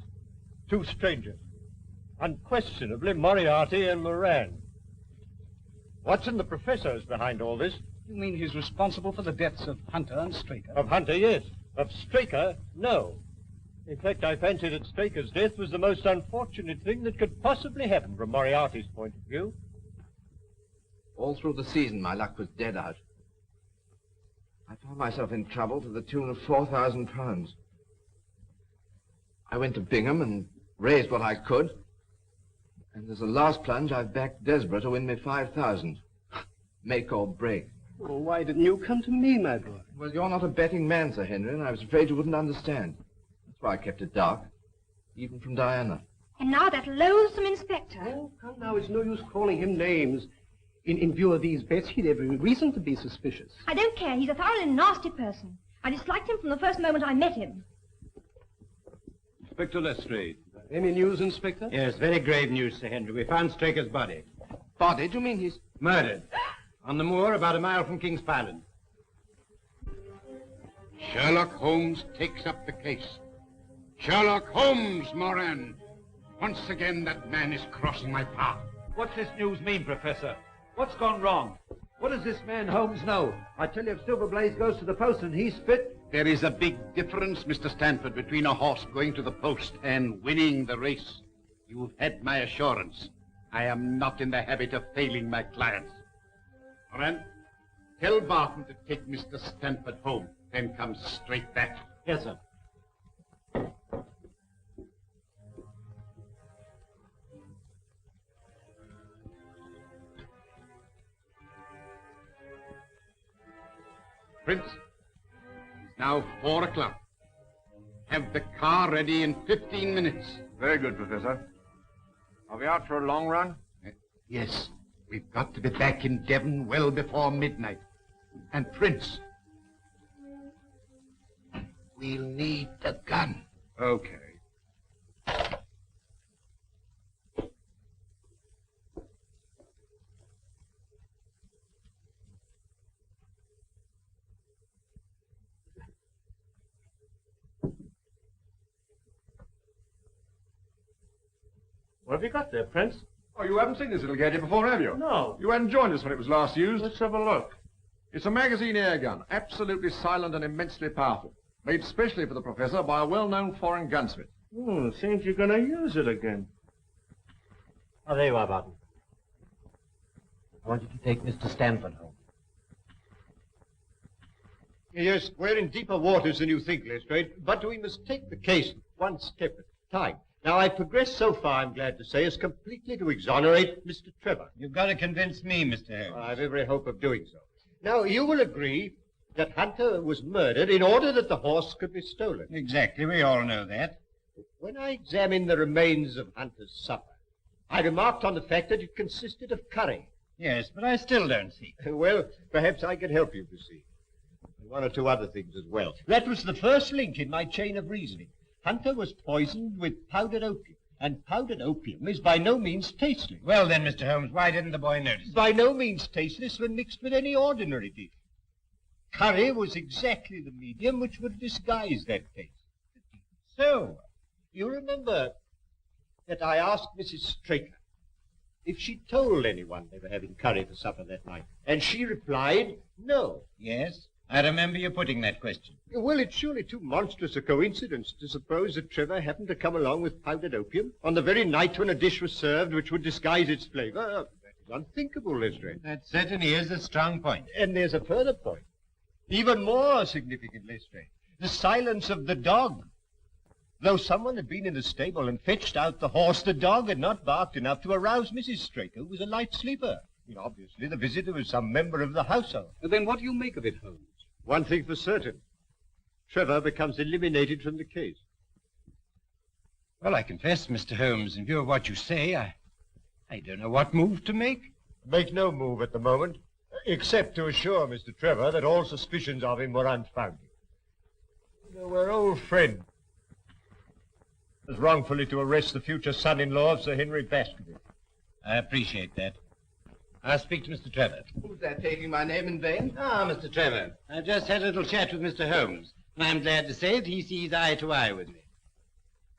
2 strangers. Unquestionably Moriarty and Moran. Watson, the professor, is behind all this. You mean he's responsible for the deaths of Hunter and Straker? Of Hunter, yes. Of Straker, no. In fact, I fancy that Straker's death was the most unfortunate thing that could possibly happen from Moriarty's point of view. All through the season, my luck was dead out. I found myself in trouble to the tune of £4,000. I went to Bingham and raised what I could. And as a last plunge, I've backed Desborough to win me 5,000. Make or break. Well, why didn't you come to me, my boy? Well, you're not a betting man, Sir Henry, and I was afraid you wouldn't understand. That's why I kept it dark, even from Diana. And now that loathsome inspector. Oh, come now, it's no use calling him names. In view of these bets, he'd every reason to be suspicious. I don't care. He's a thoroughly nasty person. I disliked him from the first moment I met him. Inspector Lestrade. Any news, Inspector? Yes, very grave news, Sir Henry. We found Straker's body. Body? Do you mean he's... Murdered. On the moor about a mile from King's Pyland. Sherlock Holmes takes up the case. Sherlock Holmes, Moran. Once again, that man is crossing my path. What's this news mean, Professor? What's gone wrong? What does this man Holmes know? I tell you, if Silver Blaze goes to the post and he's fit... There is a big difference, Mr. Stanford, between a horse going to the post and winning the race. You've had my assurance. I am not in the habit of failing my clients. Moran, tell Barton to take Mr. Stanford home, then come straight back. Yes, sir. Prince, it's now 4 o'clock. Have the car ready in 15 minutes. Very good, Professor. Are we out for a long run? Yes, we've got to be back in Devon well before midnight. And Prince, we'll need the gun. Okay. What have you got there, Prince? Oh, you haven't seen this little gadget before, have you? No. You hadn't joined us when it was last used. Let's have a look. It's a magazine air gun, absolutely silent and immensely powerful. Made specially for the Professor by a well-known foreign gunsmith. Seems you're going to use it again. Oh, there you are, Barton. I want you to take Mr. Stanford home. Yes, we're in deeper waters than you think, Lestrade, but we must take the case one step at a time. Now, I've progressed so far, I'm glad to say, as completely to exonerate Mr. Trevor. You've got to convince me, Mr. Holmes. I've every hope of doing so. Now, you will agree that Hunter was murdered in order that the horse could be stolen. Exactly, we all know that. When I examined the remains of Hunter's supper, I remarked on the fact that it consisted of curry. Yes, but I still don't see. Well, perhaps I can help you to see. And one or two other things as well. That was the first link in my chain of reasoning. Hunter was poisoned with powdered opium, and powdered opium is by no means tasteless. Well then, Mr. Holmes, why didn't the boy notice? By no means tasteless when mixed with any ordinary dish. Curry was exactly the medium which would disguise that taste. So, you remember that I asked Mrs. Straker if she told anyone they were having curry for supper that night, and she replied, no. Yes, I remember you putting that question. Well, it's surely too monstrous a coincidence to suppose that Trevor happened to come along with powdered opium on the very night when a dish was served which would disguise its flavor. That is unthinkable, Lestrade. That certainly is a strong point. And there's a further point, even more significant, Lestrade. The silence of the dog. Though someone had been in the stable and fetched out the horse, the dog had not barked enough to arouse Mrs. Straker, who was a light sleeper. Obviously, the visitor was some member of the household. And then what do you make of it, Holmes? One thing for certain. Trevor becomes eliminated from the case. Well, I confess, Mr. Holmes, in view of what you say, I don't know what move to make. Make no move at the moment, except to assure Mr. Trevor that all suspicions of him were unfounded. We're old friends. As wrongfully to arrest the future son-in-law of Sir Henry Baskerville. I appreciate that. I'll speak to Mr. Trevor. Who's that taking my name in vain? Ah, Mr. Trevor. I've just had a little chat with Mr. Holmes, and I'm glad to say that he sees eye to eye with me.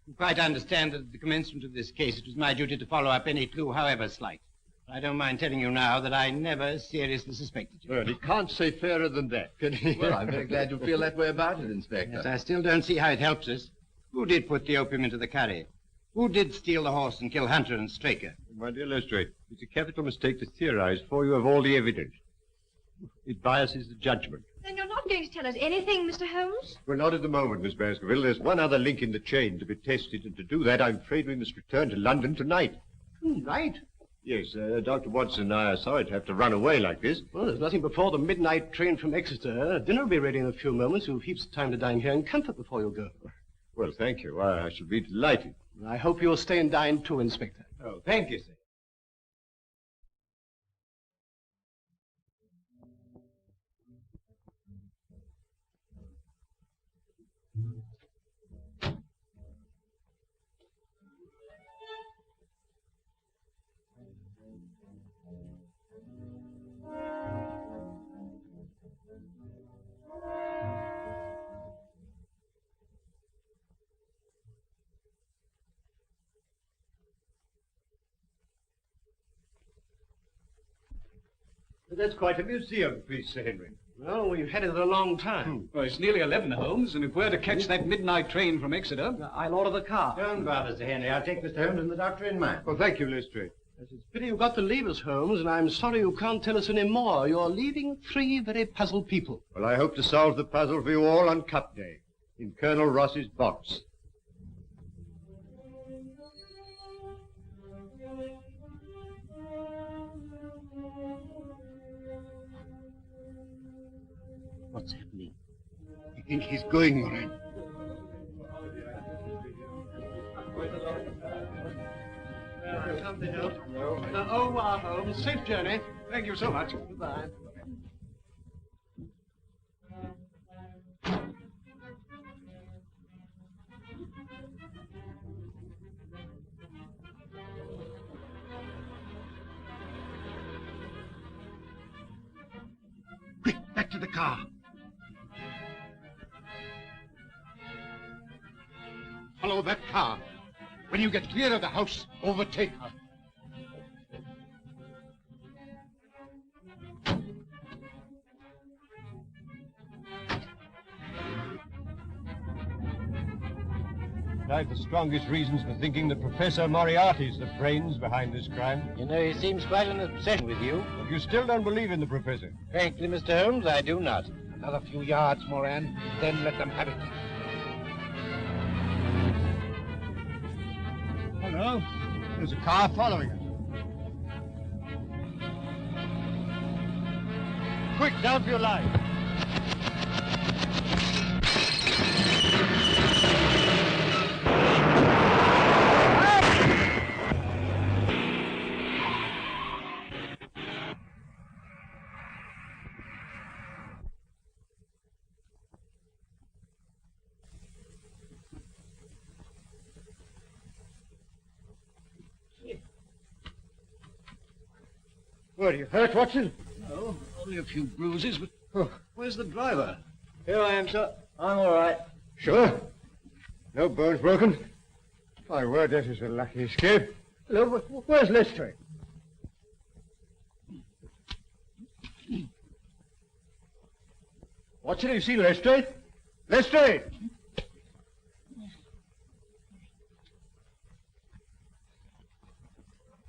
You quite understand that at the commencement of this case, it was my duty to follow up any clue, however slight. I don't mind telling you now that I never seriously suspected you. Well, he can't say fairer than that, can he? Well, I'm very glad you feel that way about it, Inspector. Yes, I still don't see how it helps us. Who did put the opium into the curry? Who did steal the horse and kill Hunter and Straker? My dear Lestrade, it's a capital mistake to theorize before you have all the evidence. It biases the judgment. Then you're not going to tell us anything, Mr. Holmes? Well, not at the moment, Miss Baskerville. There's one other link in the chain to be tested, and to do that, I'm afraid we must return to London tonight. Tonight? Yes, Dr. Watson and I are sorry to have to run away like this. Well, there's nothing before the midnight train from Exeter. Dinner will be ready in a few moments. You've heaps of time to dine here in comfort before you go. Well, thank you. I shall be delighted. I hope you'll stay and dine too, Inspector. Oh, thank you, sir. That's quite a museum piece, Sir Henry. Well, we've had it a long time. Well, it's nearly 11, Holmes, and if we're to catch that midnight train from Exeter... I'll order the car. Don't bother, Sir Henry. I'll take Mr. Holmes and the doctor in mine. Well, thank you, Lestrade. It's a pity you've got to leave us, Holmes, and I'm sorry you can't tell us any more. You're leaving 3 very puzzled people. Well, I hope to solve the puzzle for you all on Cup Day, in Colonel Ross's box. What's happening? I think he's going, Moran. Come to help. Au revoir, Holmes. Safe journey. Thank you so much. Goodbye. Quick, back to the car. Follow that car. When you get clear of the house, overtake her. I've the strongest reasons for thinking that Professor Moriarty's the brains behind this crime. You know, he seems quite an obsession with you. But you still don't believe in the Professor? Frankly, Mr. Holmes, I do not. Another few yards, Moran, then let them have it. Oh, no. There's a car following us. Quick, down for your life. What, are you hurt, Watson? No, only a few bruises, but... Oh. Where's the driver? Here I am, sir. I'm all right. Sure? No bones broken? My word, that is a lucky escape. Hello, where's Lestrade? Watson, have you seen Lestrade? Lestrade!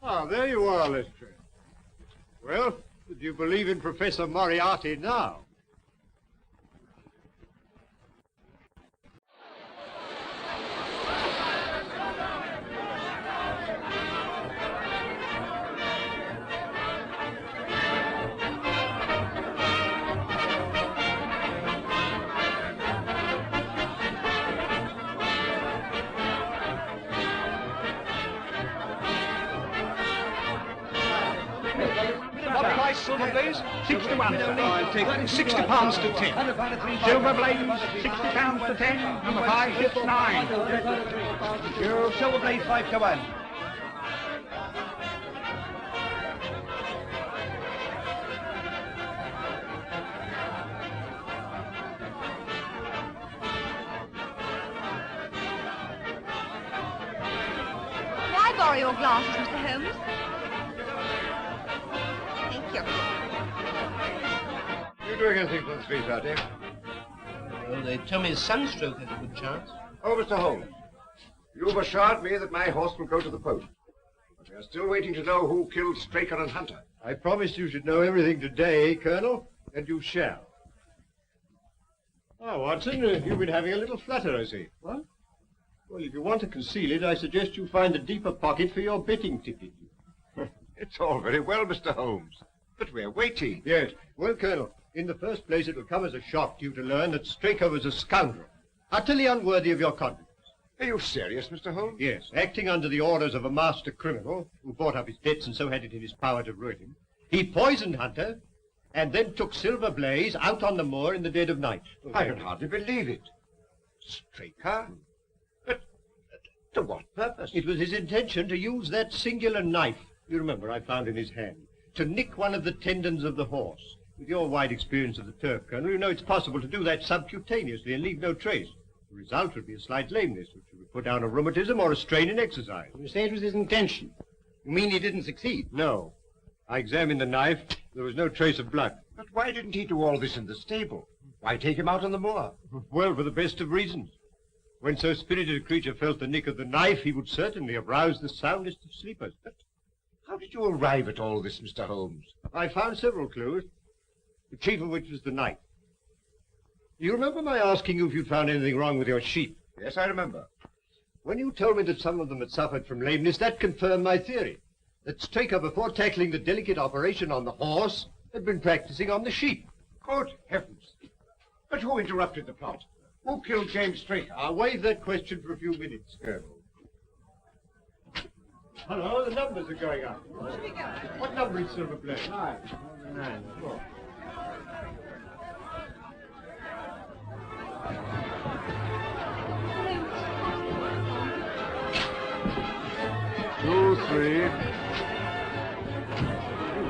Ah, there you are, Lestrade. Well, do you believe in Professor Moriarty now? What price, silver blaze? 61. I'll take £60 to 10. Silver blaze, £60 to 10. Number 5 hits 9. You silver blade 5 to 1. May I borrow your glasses, Mr. Holmes? Thank you. You doing anything for the street, Dave? Well, they tell me sunstroke has a good chance. Oh, Mr. Holmes, you've assured me that my horse will go to the post. But we are still waiting to know who killed Straker and Hunter. I promised you should know everything today, Colonel, and you shall. Ah, Watson, you've been having a little flutter, I see. What? Well, if you want to conceal it, I suggest you find a deeper pocket for your betting ticket. It's all very well, Mr. Holmes, but we're waiting. Yes. Well, Colonel, in the first place, it will come as a shock to you to learn that Straker was a scoundrel, utterly unworthy of your confidence. Are you serious, Mr. Holmes? Yes. Acting under the orders of a master criminal who bought up his debts and so had it in his power to ruin him, he poisoned Hunter and then took Silver Blaze out on the moor in the dead of night. I can hardly believe it. Straker? But to what purpose? It was his intention to use that singular knife, you remember I found in his hand, to nick one of the tendons of the horse. With your wide experience of the turf, Colonel, you know it's possible to do that subcutaneously and leave no trace. The result would be a slight lameness, which would put down a rheumatism or a strain in exercise. You say it was his intention. You mean he didn't succeed? No. I examined the knife. There was no trace of blood. But why didn't he do all this in the stable? Why take him out on the moor? Well, for the best of reasons. When so spirited a creature felt the nick of the knife, he would certainly have roused the soundest of sleepers. But how did you arrive at all this, Mr. Holmes? I found several clues, the chief of which was the knife. You remember my asking you if you'd found anything wrong with your sheep? Yes, I remember. When you told me that some of them had suffered from lameness, that confirmed my theory. That Straker, before tackling the delicate operation on the horse, had been practicing on the sheep. Good heavens. But who interrupted the plot? Who killed James Straker? I'll waive that question for a few minutes, Colonel. Hello, the numbers are going up. What number is Silver Blaze? 9. 9. Four. Two, 3,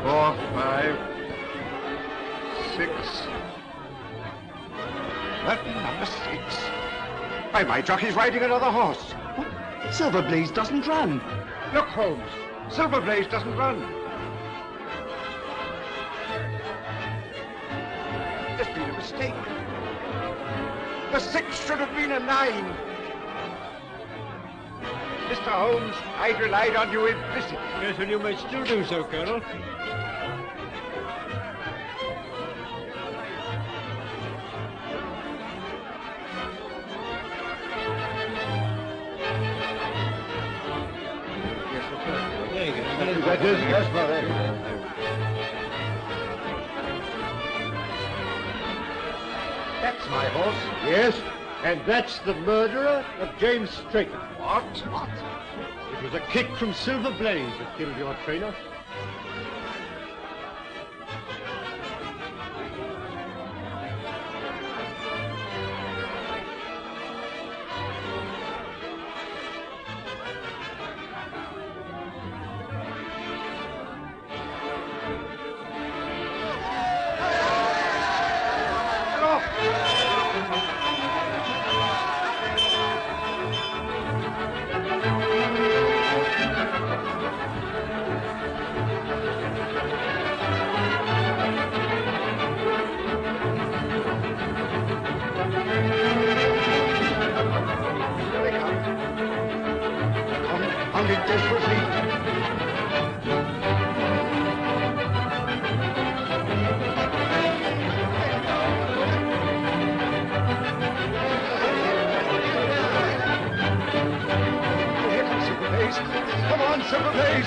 4, 5, 6. Curtain number 6. Why, my jockey's riding another horse. Silver Blaze doesn't run. Look, Holmes. Silver Blaze doesn't run. There's been a mistake. The 6 should have been a 9. Mr. Holmes, I relied on you implicitly. Yes, and you may still do so, Colonel. That is, yes, brother. That's my horse. Yes, and that's the murderer of James Straker. What? What? It was a kick from Silver Blaze that killed your trainer. Come on, Silver Blaze!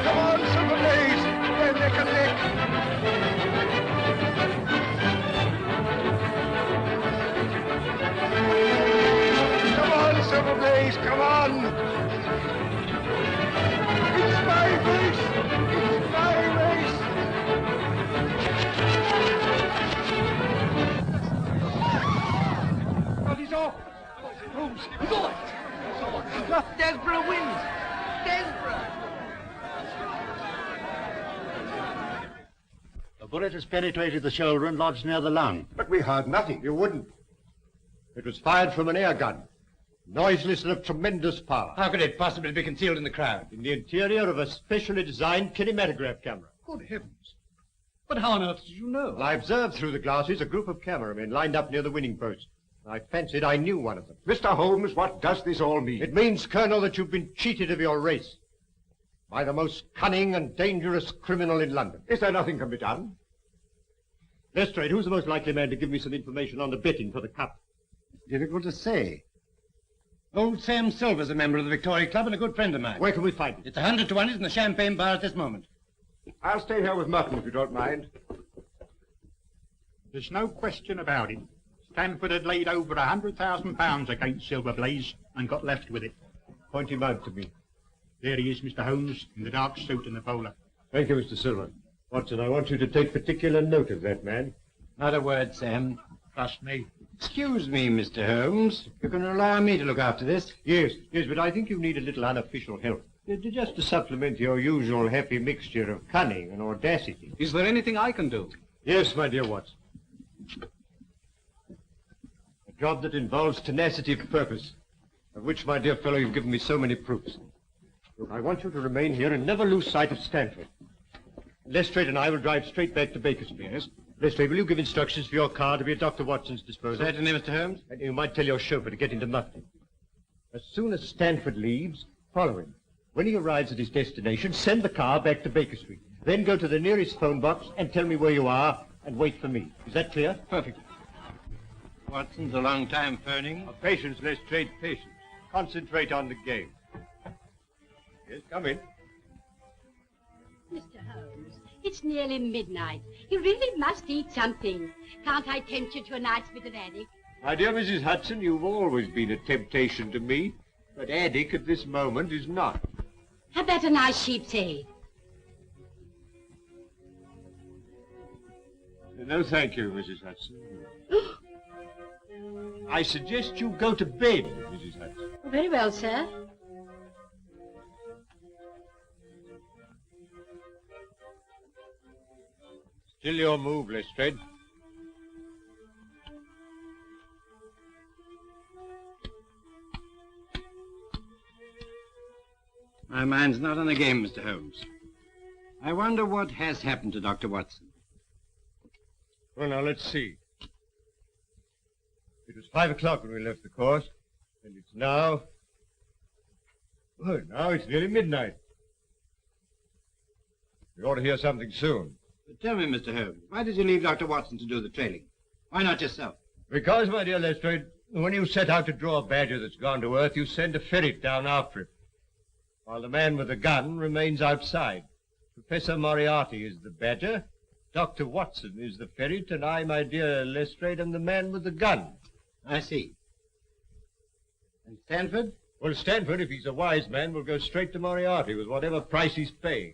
Come on, Silver Blaze! They're neck and neck! Come on, Silver Blaze, come on! It's my race! It's my race! Oh, he's off! Holmes, he's off! Desborough wins! Desborough! A bullet has penetrated the shoulder and lodged near the lung. But we heard nothing. You wouldn't. It was fired from an air gun. Noiseless and of tremendous power. How could it possibly be concealed in the crowd? In the interior of a specially designed kinematograph camera. Good heavens. But how on earth did you know? Well, I observed through the glasses a group of cameramen lined up near the winning post. I fancied I knew one of them. Mr. Holmes, what does this all mean? It means, Colonel, that you've been cheated of your race by the most cunning and dangerous criminal in London. Is there nothing can be done? Lestrade, who's the most likely man to give me some information on the betting for the Cup? Difficult to say. Old Sam Silver's a member of the Victoria Club and a good friend of mine. Where can we find it? It's 100 to 1. It's in the Champagne Bar at this moment. I'll stay here with Merton if you don't mind. There's no question about it. Stanford had laid over £100,000 against Silver Blaze and got left with it. Point him out to me. There he is, Mr. Holmes, in the dark suit and the bowler. Thank you, Mr. Silver. Watson, I want you to take particular note of that man. Not a word, Sam. Trust me. Excuse me, Mr. Holmes. You can rely on me to look after this. Yes, but I think you need a little unofficial help. Just to supplement your usual happy mixture of cunning and audacity. Is there anything I can do? Yes, my dear Watson. A job that involves tenacity of purpose, of which, my dear fellow, you've given me so many proofs. Look, I want you to remain here and never lose sight of Stanford. Lestrade and I will drive straight back to Baskervilles. Yes. Lestrade, will you give instructions for your car to be at Dr. Watson's disposal? Certainly, Mr. Holmes. And you might tell your chauffeur to get into Mutton. As soon as Stanford leaves, follow him. When he arrives at his destination, send the car back to Baker Street. Then go to the nearest phone box and tell me where you are and wait for me. Is that clear? Perfect. Watson's a long time phoning. Patience, Lestrade, patience. Concentrate on the game. Yes, come in. Mr. Holmes, It's nearly midnight. You really must eat something. Can't I tempt you to a night's bit of haddock? My dear Mrs. Hudson, you've always been a temptation to me, but haddock at this moment is not. How about a nice sheep's head? No, thank you, Mrs. Hudson. I suggest you go to bed, Mrs. Hudson. Oh, very well, sir. Still your move, Lestrade. My mind's not on the game, Mr. Holmes. I wonder what has happened to Dr. Watson. Well, now, let's see. It was 5 o'clock when we left the course, and it's now... Well, now it's nearly midnight. We ought to hear something soon. But tell me, Mr. Holmes, why did you leave Dr. Watson to do the trailing? Why not yourself? Because, my dear Lestrade, when you set out to draw a badger that's gone to earth, you send a ferret down after him, while the man with the gun remains outside. Professor Moriarty is the badger, Dr. Watson is the ferret, and I, my dear Lestrade, am the man with the gun. I see. And Stanford? Well, Stanford, if he's a wise man, will go straight to Moriarty with whatever price he's paying.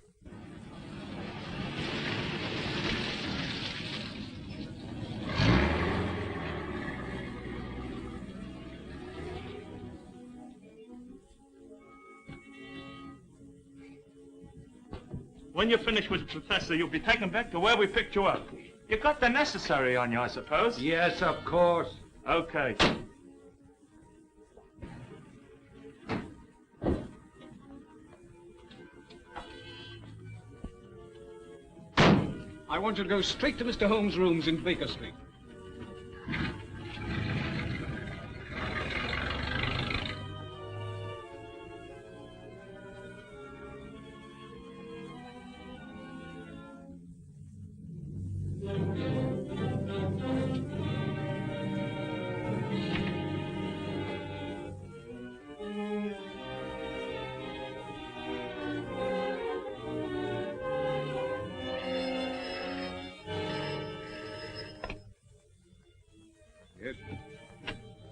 When you're finished with the professor, you'll be taken back to where we picked you up. You got the necessary on you, I suppose? Yes, of course. Okay. I want you to go straight to Mr. Holmes' rooms in Baker Street.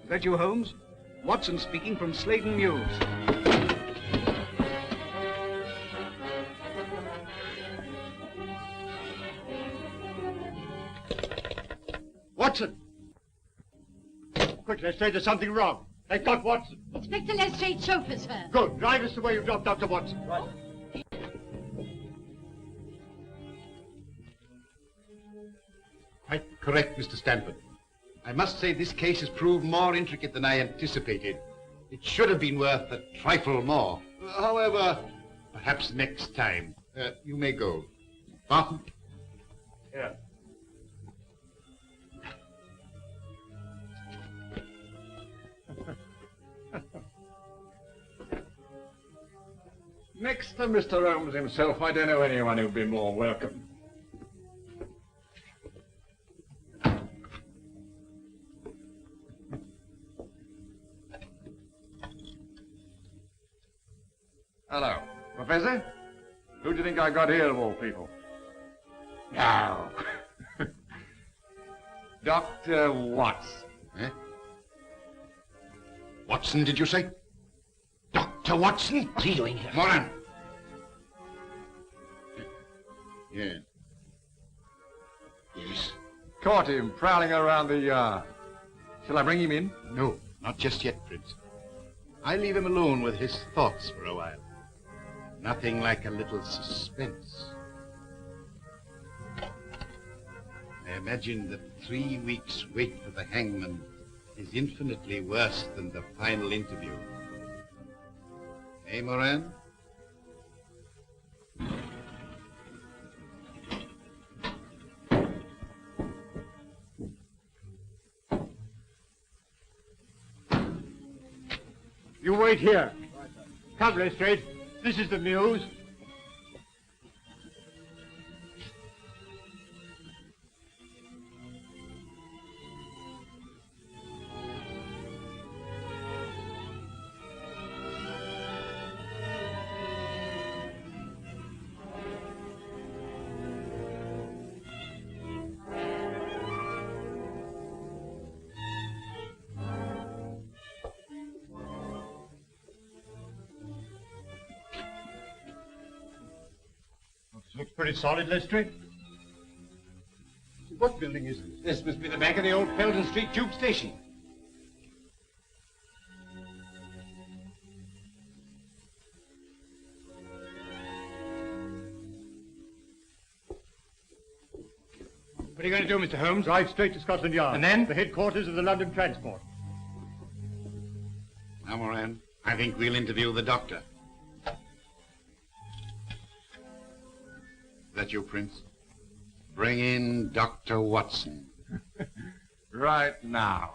Is that you, Holmes? Watson speaking from Sladen Mews. Watson! Quick, Lestrade, there's something wrong. They've got Watson. Inspector Lestrade's chauffeur, sir. Good. Drive us the way you dropped Dr. Watson. Right. Quite correct, Mr. Stanford. I must say this case has proved more intricate than I anticipated. It should have been worth a trifle more. However, perhaps next time. You may go. Barton? Yeah. Next to Mr. Holmes himself, I don't know anyone who'd be more welcome. Hello. Professor? Who do you think I got here, of all people? Now. Dr. Watson. Eh? Watson, did you say? Dr. Watson? What's he doing here? Moran. Yeah. Yes. Caught him prowling around the yard. Shall I bring him in? No, not just yet, Prince. I'll leave him alone with his thoughts for a while. Nothing like a little suspense. I imagine that 3 weeks' wait for the hangman is infinitely worse than the final interview. Eh, Moran? You wait here. Come, Lestrade. This is the Mews. pretty solid, Lestrade. What building is this? This must be the back of the old Felden Street Tube Station. What are you going to do, Mr. Holmes? Drive straight to Scotland Yard. And then? The headquarters of the London Transport. Now, Moran, I think we'll interview the doctor. Is that you, Prince? Bring in Dr. Watson. Right now.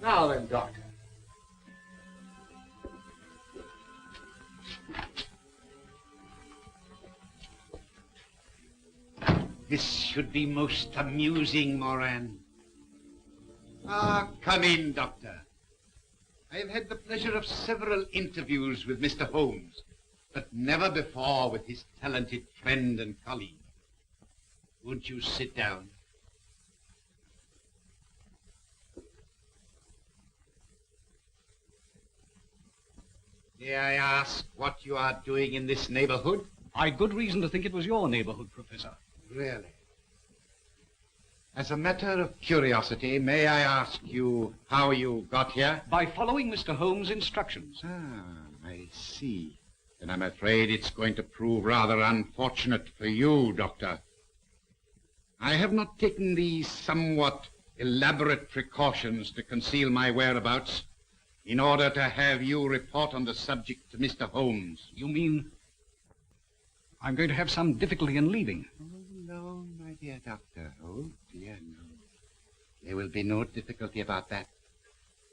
Now then, Doctor. This should be most amusing, Moran. Ah, come in, Doctor. I've had the pleasure of several interviews with Mr. Holmes, but never before with his talented friend and colleague. Won't you sit down? May I ask what you are doing in this neighborhood? I'd good reason to think it was your neighborhood, Professor. Really? As a matter of curiosity, may I ask you how you got here? By following Mr. Holmes' instructions. Ah, I see. Then I'm afraid it's going to prove rather unfortunate for you, Doctor. I have not taken these somewhat elaborate precautions to conceal my whereabouts in order to have you report on the subject to Mr. Holmes. You mean I'm going to have some difficulty in leaving? Oh, no, my dear Doctor. Oh, dear, no. There will be no difficulty about that.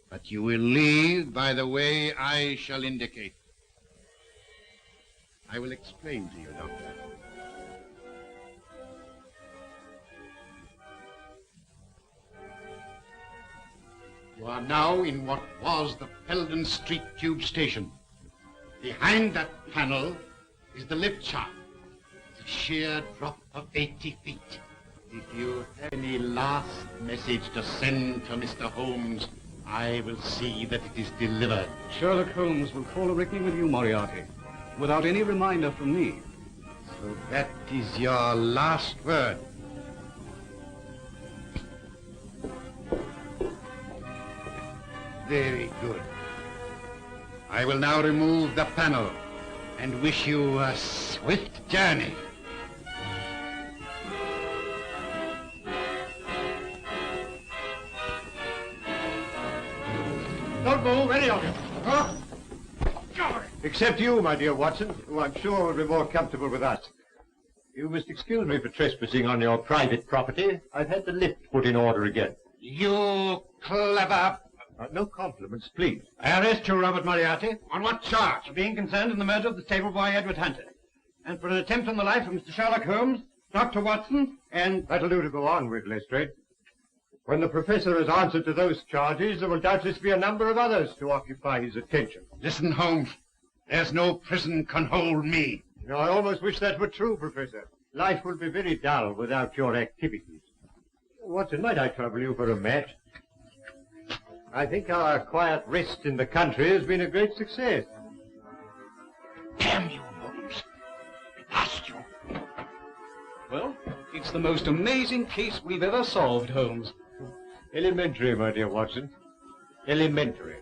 But you will leave by the way I shall indicate. I will explain to you, Doctor. You are now in what was the Felden Street Tube Station. Behind that panel is the lift shaft. It's a sheer drop of 80 feet. If you have any last message to send to Mr. Holmes, I will see that it is delivered. Sherlock Holmes will call a reckoning with you, Moriarty, without any reminder from me. So that is your last word. Very good. I will now remove the panel and wish you a swift journey. Don't move, any of you. Huh? Except you, my dear Watson, who I'm sure will be more comfortable with us. You must excuse me for trespassing on your private property. I've had the lift put in order again. You clever... no compliments, please. I arrest you, Robert Moriarty. On what charge? For being concerned in the murder of the stable boy Edward Hunter. And for an attempt on the life of Mr. Sherlock Holmes, Dr. Watson, and... That'll do to go on with, Lestrade. When the Professor has answered to those charges, there will doubtless be a number of others to occupy his attention. Listen, Holmes. There's no prison can hold me. You know, I almost wish that were true, Professor. Life would be very dull without your activities. Watson, might I trouble you for a match? I think our quiet rest in the country has been a great success. Damn you, Holmes. Past you. Well, it's the most amazing case we've ever solved, Holmes. Elementary, my dear Watson. Elementary.